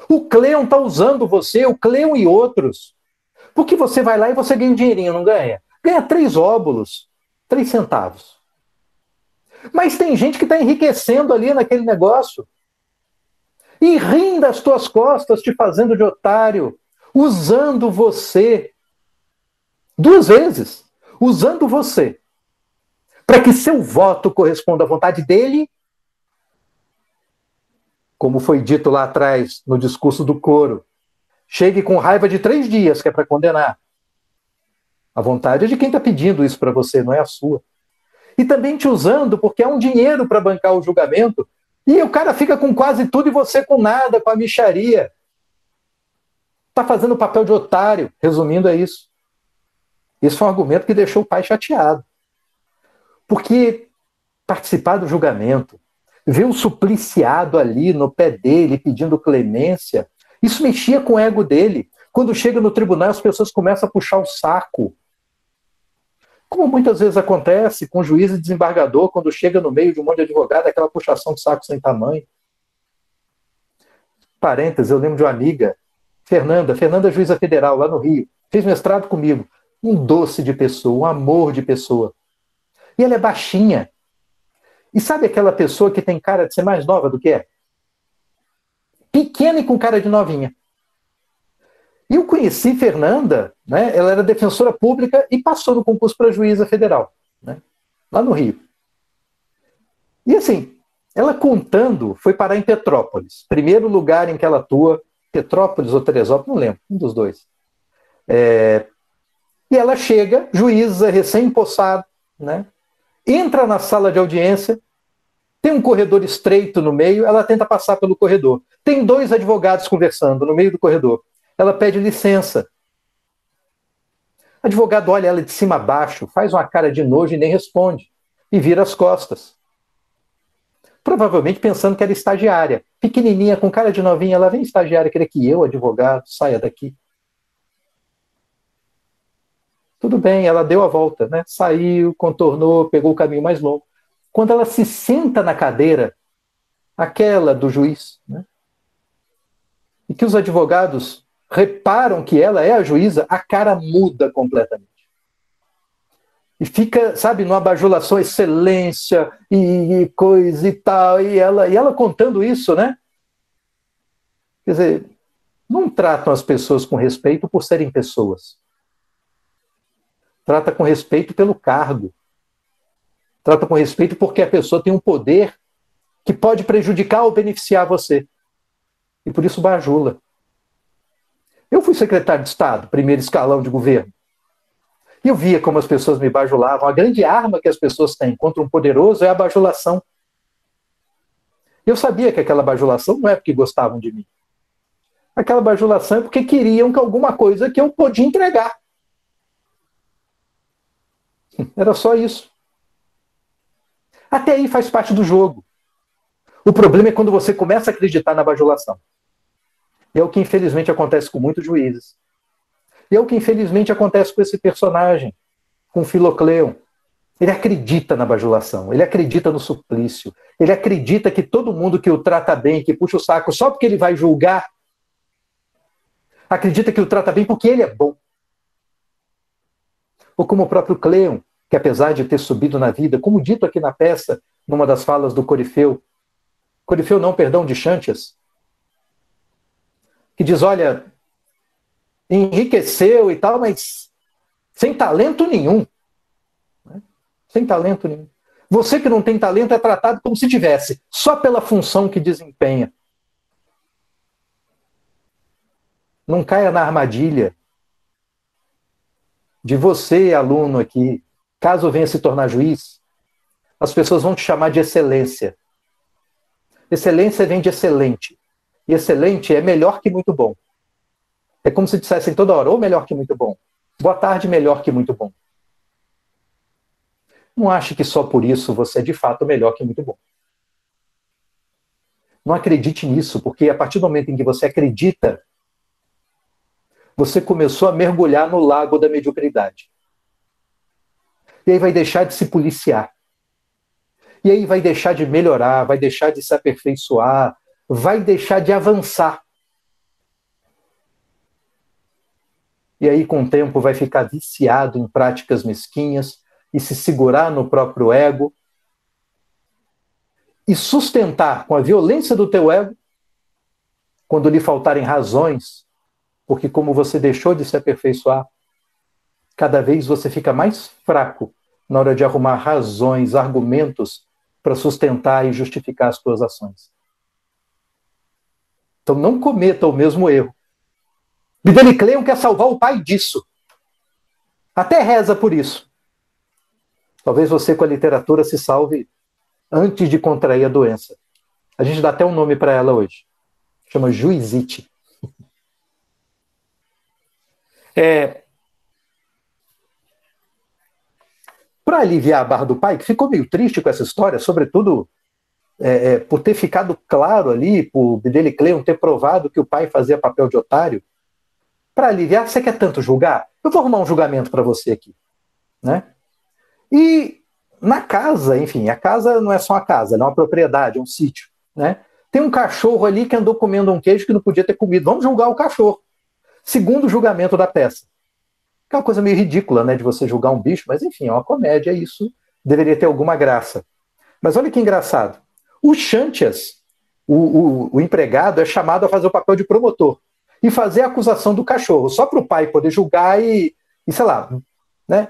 Speaker 1: O Cleon está usando você, o Cleon e outros. Porque você vai lá e você ganha um dinheirinho, não ganha? Ganha 3 óbulos, 3 centavos. Mas tem gente que está enriquecendo ali naquele negócio. E rindo das tuas costas, te fazendo de otário, usando você 2 vezes. Usando você, para que seu voto corresponda à vontade dele, como foi dito lá atrás no discurso do coro, chegue com raiva de 3 dias, que é para condenar. A vontade é de quem está pedindo isso para você, não é a sua. E também te usando porque há um dinheiro para bancar o julgamento, E o cara fica com quase tudo e você com nada, com a mixaria. Está fazendo o papel de otário. Resumindo, é isso. Esse foi um argumento que deixou o pai chateado. Porque participar do julgamento, ver o supliciado ali no pé dele pedindo clemência, isso mexia com o ego dele. Quando chega no tribunal, as pessoas começam a puxar o saco. Como muitas vezes acontece com juiz e desembargador, quando chega no meio de um monte de advogado, aquela puxação de saco sem tamanho. Parênteses, eu lembro de uma amiga, Fernanda é juíza federal lá no Rio, fez mestrado comigo. Um doce de pessoa, um amor de pessoa. E ela é baixinha. E sabe aquela pessoa que tem cara de ser mais nova do que é? Pequena e com cara de novinha. E eu conheci Fernanda, né? Ela era defensora pública e passou no concurso para juíza federal, né? Lá no Rio. E assim, ela contando, foi parar em Petrópolis. Primeiro lugar em que ela atua, Petrópolis ou Teresópolis, não lembro, um dos dois. E ela chega, juíza, recém-empossada, né? Entra na sala de audiência, tem um corredor estreito no meio, ela tenta passar pelo corredor. Tem dois advogados conversando no meio do corredor. Ela pede licença. O advogado olha ela de cima a baixo, faz uma cara de nojo e nem responde. E vira as costas. Provavelmente pensando que era estagiária. Pequenininha, com cara de novinha, ela vem estagiária, querer que eu, advogado, saia daqui. Tudo bem, ela deu a volta, né? Saiu, contornou, pegou o caminho mais longo. Quando ela se senta na cadeira, aquela do juiz, né? E que os advogados reparam que ela é a juíza, a cara muda completamente. E fica, sabe, numa bajulação, excelência e coisa e tal. E ela contando isso, né? Quer dizer, não tratam as pessoas com respeito por serem pessoas. Trata com respeito pelo cargo. Trata com respeito porque a pessoa tem um poder que pode prejudicar ou beneficiar você. E por isso bajula. Eu fui secretário de Estado, primeiro escalão de governo. E eu via como as pessoas me bajulavam. A grande arma que as pessoas têm contra um poderoso é a bajulação. Eu sabia que aquela bajulação não é porque gostavam de mim. Aquela bajulação é porque queriam que alguma coisa que eu podia entregar. Era só isso. Até aí faz parte do jogo. O problema é quando você começa a acreditar na bajulação. É o que infelizmente acontece com muitos juízes. E é o que infelizmente acontece com esse personagem, com Filocleo. Ele acredita na bajulação, ele acredita no suplício, ele acredita que todo mundo que o trata bem, que puxa o saco só porque ele vai julgar, acredita que o trata bem porque ele é bom. Ou como o próprio Cleon, que apesar de ter subido na vida, como dito aqui na peça, numa das falas do Corifeu não, perdão, de Xantias, que diz, olha, enriqueceu e tal, mas sem talento nenhum. Sem talento nenhum. Você que não tem talento é tratado como se tivesse, só pela função que desempenha. Não caia na armadilha de você, aluno aqui, caso venha se tornar juiz, as pessoas vão te chamar de excelência. Excelência vem de excelente. E excelente é melhor que muito bom. É como se dissessem toda hora, ou melhor que muito bom. Boa tarde, melhor que muito bom. Não ache que só por isso você é de fato melhor que muito bom. Não acredite nisso, porque a partir do momento em que você acredita, você começou a mergulhar no lago da mediocridade. E aí vai deixar de se policiar. E aí vai deixar de melhorar, vai deixar de se aperfeiçoar, vai deixar de avançar. E aí, com o tempo, vai ficar viciado em práticas mesquinhas e se segurar no próprio ego e sustentar com a violência do teu ego quando lhe faltarem razões, porque como você deixou de se aperfeiçoar, cada vez você fica mais fraco na hora de arrumar razões, argumentos para sustentar e justificar as tuas ações. Então não cometa o mesmo erro. Vidani quer salvar o pai disso. Até reza por isso. Talvez você com a literatura se salve antes de contrair a doença. A gente dá até um nome para ela hoje. Chama Juizite. Para aliviar a barra do pai, que ficou meio triste com essa história, sobretudo por ter ficado claro ali, por Bidelicleon ter provado que o pai fazia papel de otário, para aliviar, você quer tanto julgar? Eu vou arrumar um julgamento para você aqui. Né? E na casa, enfim, a casa não é só uma casa, ela é uma propriedade, é um sítio. Né? Tem um cachorro ali que andou comendo um queijo que não podia ter comido. Vamos julgar o cachorro. Segundo o julgamento da peça. Que é uma coisa meio ridícula, né, de você julgar um bicho, mas enfim, é uma comédia, isso deveria ter alguma graça. Mas olha que engraçado. O Xantias, o empregado, é chamado a fazer o papel de promotor e fazer a acusação do cachorro, só para o pai poder julgar e sei lá, né,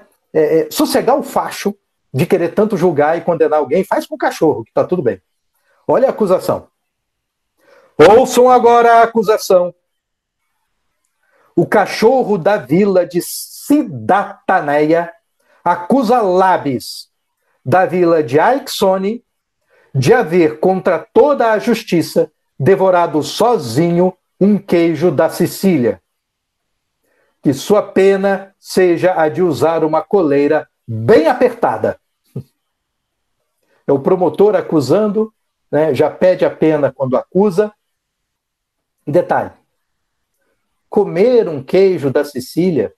Speaker 1: sossegar o facho de querer tanto julgar e condenar alguém, faz com o cachorro, que está tudo bem. Olha a acusação. Ouçam agora a acusação. O cachorro da vila de Sidataneia acusa Labis, da vila de Aixone, de haver, contra toda a justiça, devorado sozinho um queijo da Sicília. Que sua pena seja a de usar uma coleira bem apertada. É o promotor acusando, né, já pede a pena quando acusa. E detalhe, comer um queijo da Sicília,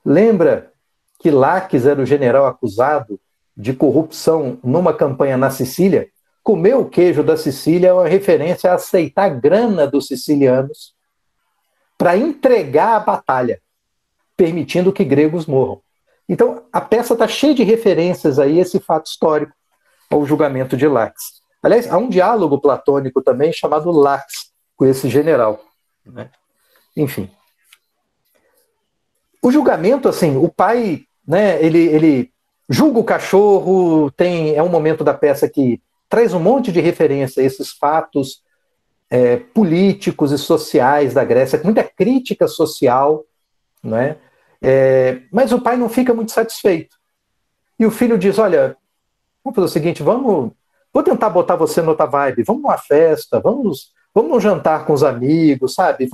Speaker 1: lembra que Laques era o general acusado de corrupção numa campanha na Sicília? Comer o queijo da Sicília é uma referência a aceitar a grana dos sicilianos para entregar a batalha, permitindo que gregos morram. Então, a peça está cheia de referências a esse fato histórico, ao julgamento de Laques. Aliás, há um diálogo platônico também chamado Laques, com esse general. Né? Enfim. O julgamento, assim, o pai, né, ele julga o cachorro, é um momento da peça que traz um monte de referência a esses fatos políticos e sociais da Grécia, com muita crítica social, né? Mas o pai não fica muito satisfeito. E o filho diz, olha, vamos fazer o seguinte, vou tentar botar você noutra vibe, vamos numa festa, vamos num jantar com os amigos, sabe?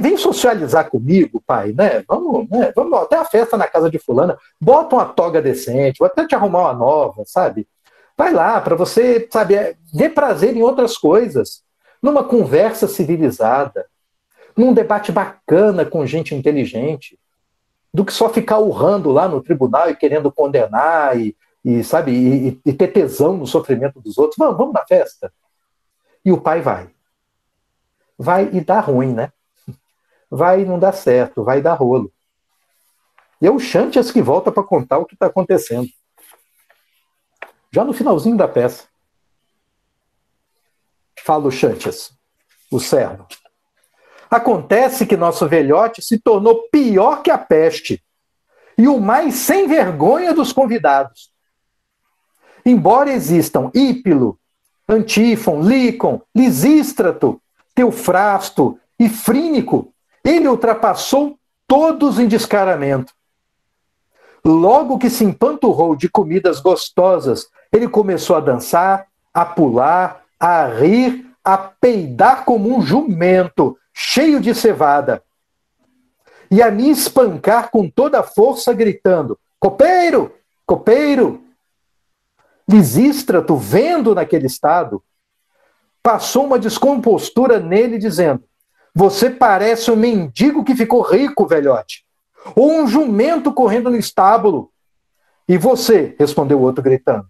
Speaker 1: Vem socializar comigo, pai, né? Vamos até a festa na casa de fulana, bota uma toga decente, vou até te arrumar uma nova, sabe? Vai lá, para você, sabe, dê prazer em outras coisas, numa conversa civilizada, num debate bacana com gente inteligente, do que só ficar urrando lá no tribunal e querendo condenar sabe, e ter tesão no sofrimento dos outros. Vamos na festa. E o pai vai. Vai e dá ruim, né? Vai e não dá certo, vai dar rolo. E é o Xantias que volta para contar o que está acontecendo. Já no finalzinho da peça. Fala o Xantias, o servo. Acontece que nosso velhote se tornou pior que a peste e o mais sem vergonha dos convidados. Embora existam Hípilo, Antífon, Lícon, Lisístrato, Teofrasto e Frínico, ele ultrapassou todos em descaramento. Logo que se empanturrou de comidas gostosas, ele começou a dançar, a pular, a rir, a peidar como um jumento, cheio de cevada, e a me espancar com toda a força, gritando, copeiro, copeiro. Lisístrato, vendo naquele estado, passou uma descompostura nele, dizendo, você parece um mendigo que ficou rico, velhote, ou um jumento correndo no estábulo. E você, respondeu o outro gritando,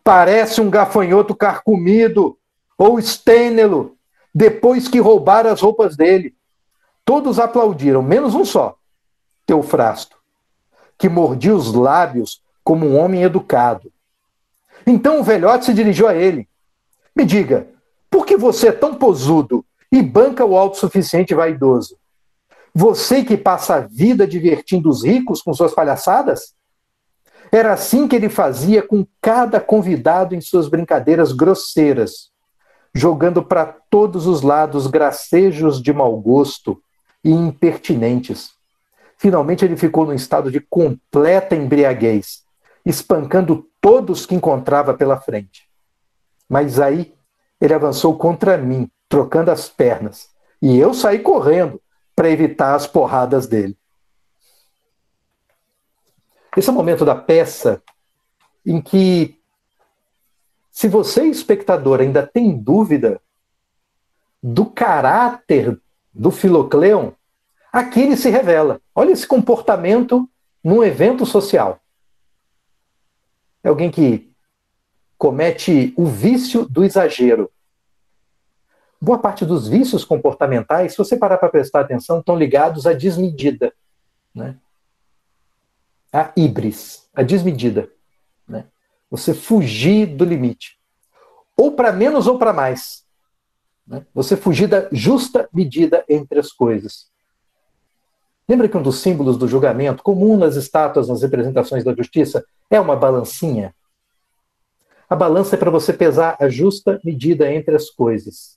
Speaker 1: parece um gafanhoto carcomido, ou estênelo, depois que roubaram as roupas dele. Todos aplaudiram, menos um só, Teofrasto, que mordia os lábios como um homem educado. Então o velhote se dirigiu a ele. Me diga, por que você é tão posudo e banca o autossuficiente vaidoso? Você que passa a vida divertindo os ricos com suas palhaçadas? Era assim que ele fazia com cada convidado em suas brincadeiras grosseiras, jogando para todos os lados gracejos de mau gosto e impertinentes. Finalmente ele ficou num estado de completa embriaguez, espancando todos que encontrava pela frente. Mas aí ele avançou contra mim, trocando as pernas. E eu saí correndo para evitar as porradas dele. Esse é o momento da peça em que, se você, espectador, ainda tem dúvida do caráter do Filocleon, aqui ele se revela. Olha esse comportamento num evento social. É alguém que comete o vício do exagero. Boa parte dos vícios comportamentais, se você parar para prestar atenção, estão ligados à desmedida, né? A híbris, a desmedida, né? Você fugir do limite. Ou para menos ou para mais. Né? Você fugir da justa medida entre as coisas. Lembra que um dos símbolos do julgamento, comum nas estátuas, nas representações da justiça, é uma balancinha? A balança é para você pesar a justa medida entre as coisas.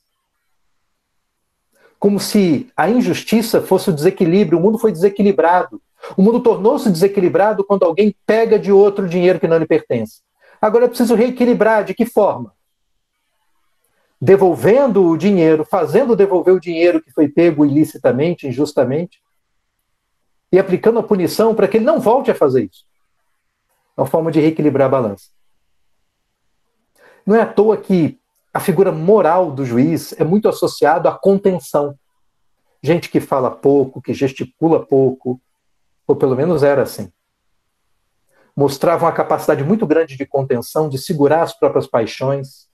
Speaker 1: Como se a injustiça fosse o desequilíbrio, o mundo foi desequilibrado. O mundo tornou-se desequilibrado quando alguém pega de outro dinheiro que não lhe pertence. Agora é preciso reequilibrar. De que forma? Devolvendo o dinheiro, fazendo devolver o dinheiro que foi pego ilicitamente, injustamente, e aplicando a punição para que ele não volte a fazer isso. É uma forma de reequilibrar a balança. Não é à toa que a figura moral do juiz é muito associada à contenção. Gente que fala pouco, que gesticula pouco, ou pelo menos era assim. Mostrava uma capacidade muito grande de contenção, de segurar as próprias paixões.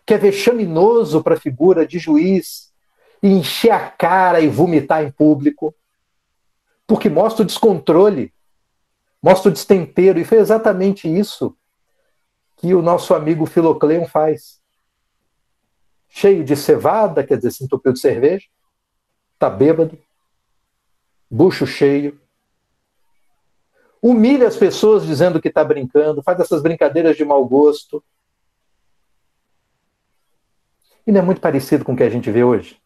Speaker 1: Que é vexaminoso para a figura de juiz encher a cara e vomitar em público, porque mostra o descontrole, mostra o destempero, e foi exatamente isso que o nosso amigo Filocleon faz. Cheio de cevada, quer dizer, se entupiu de cerveja, tá bêbado, bucho cheio, humilha as pessoas dizendo que está brincando, faz essas brincadeiras de mau gosto. E não é muito parecido com o que a gente vê hoje?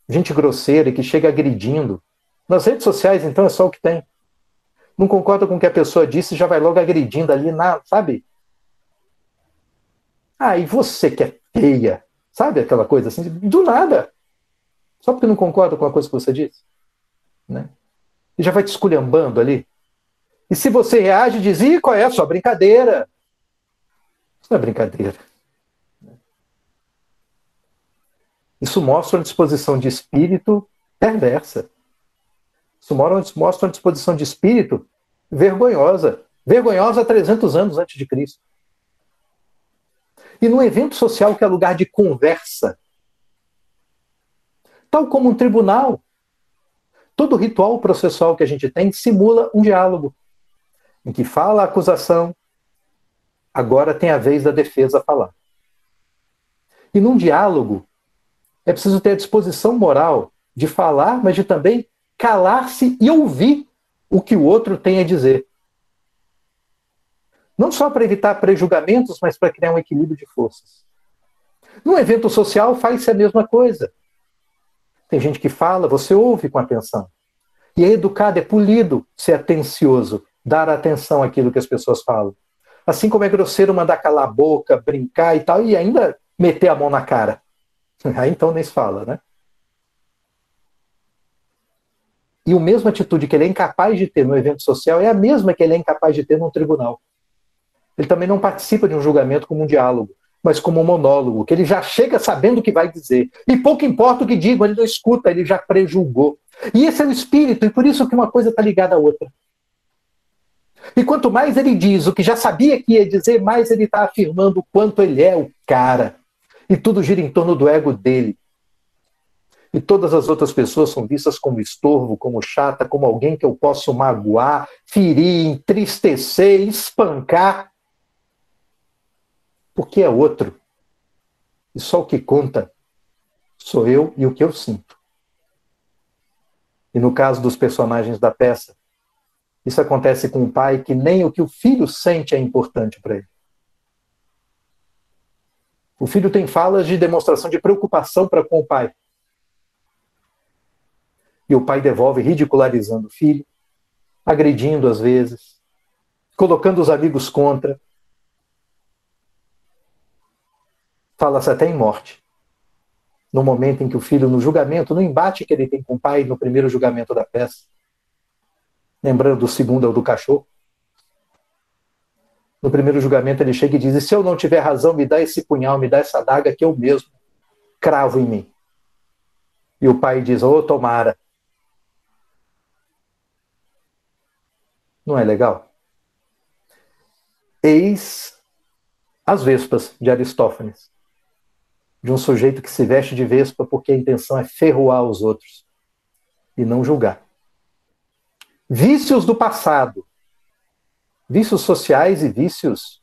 Speaker 1: Gente grosseira e que chega agredindo. Nas redes sociais, então, é só o que tem. Não concorda com o que a pessoa disse, já vai logo agredindo ali, sabe? Ah, e você que é feia, sabe aquela coisa assim, do nada. Só porque não concorda com a coisa que você disse. Né? E já vai te esculhambando ali. E se você reage e diz, qual é a sua brincadeira? Isso não é brincadeira. Isso mostra uma disposição de espírito perversa. Isso mostra uma disposição de espírito vergonhosa. Vergonhosa há 300 anos antes de Cristo. E num evento social que é lugar de conversa, tal como um tribunal, todo ritual processual que a gente tem simula um diálogo, em que fala a acusação, agora tem a vez da defesa falar. E num diálogo, é preciso ter a disposição moral de falar, mas de também calar-se e ouvir o que o outro tem a dizer. Não só para evitar prejulgamentos, mas para criar um equilíbrio de forças. Num evento social, faz-se a mesma coisa. Tem gente que fala, você ouve com atenção. E é educado, é polido ser atencioso, dar atenção àquilo que as pessoas falam. Assim como é grosseiro mandar calar a boca, brincar e tal, e ainda meter a mão na cara. Aí então nem se fala, né? E a mesma atitude que ele é incapaz de ter no evento social é a mesma que ele é incapaz de ter num tribunal. Ele também não participa de um julgamento como um diálogo, mas como um monólogo, que ele já chega sabendo o que vai dizer. E pouco importa o que diga, ele não escuta, ele já prejulgou. E esse é o espírito, e por isso que uma coisa está ligada à outra. E quanto mais ele diz o que já sabia que ia dizer, mais ele está afirmando o quanto ele é o cara. E tudo gira em torno do ego dele. E todas as outras pessoas são vistas como estorvo, como chata, como alguém que eu posso magoar, ferir, entristecer, espancar. Porque é outro. E só o que conta sou eu e o que eu sinto. E no caso dos personagens da peça, isso acontece com o pai que nem o que o filho sente é importante para ele. O filho tem falas de demonstração de preocupação para com o pai. E o pai devolve ridicularizando o filho, agredindo às vezes, colocando os amigos contra. Fala-se até em morte. No momento em que o filho, no julgamento, no embate que ele tem com o pai, no primeiro julgamento da peça, lembrando do segundo é o do cachorro, no primeiro julgamento ele chega e diz: se eu não tiver razão, me dá esse punhal, me dá essa adaga que eu mesmo cravo em mim. E o pai diz: ô, tomara. Não é legal? Eis as vespas de Aristófanes, de um sujeito que se veste de vespa porque a intenção é ferroar os outros e não julgar. Vícios do passado, vícios sociais e vícios,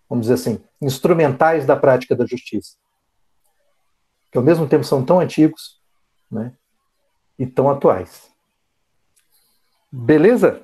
Speaker 1: vamos dizer assim, instrumentais da prática da justiça, que ao mesmo tempo são tão antigos, né, e tão atuais. Beleza?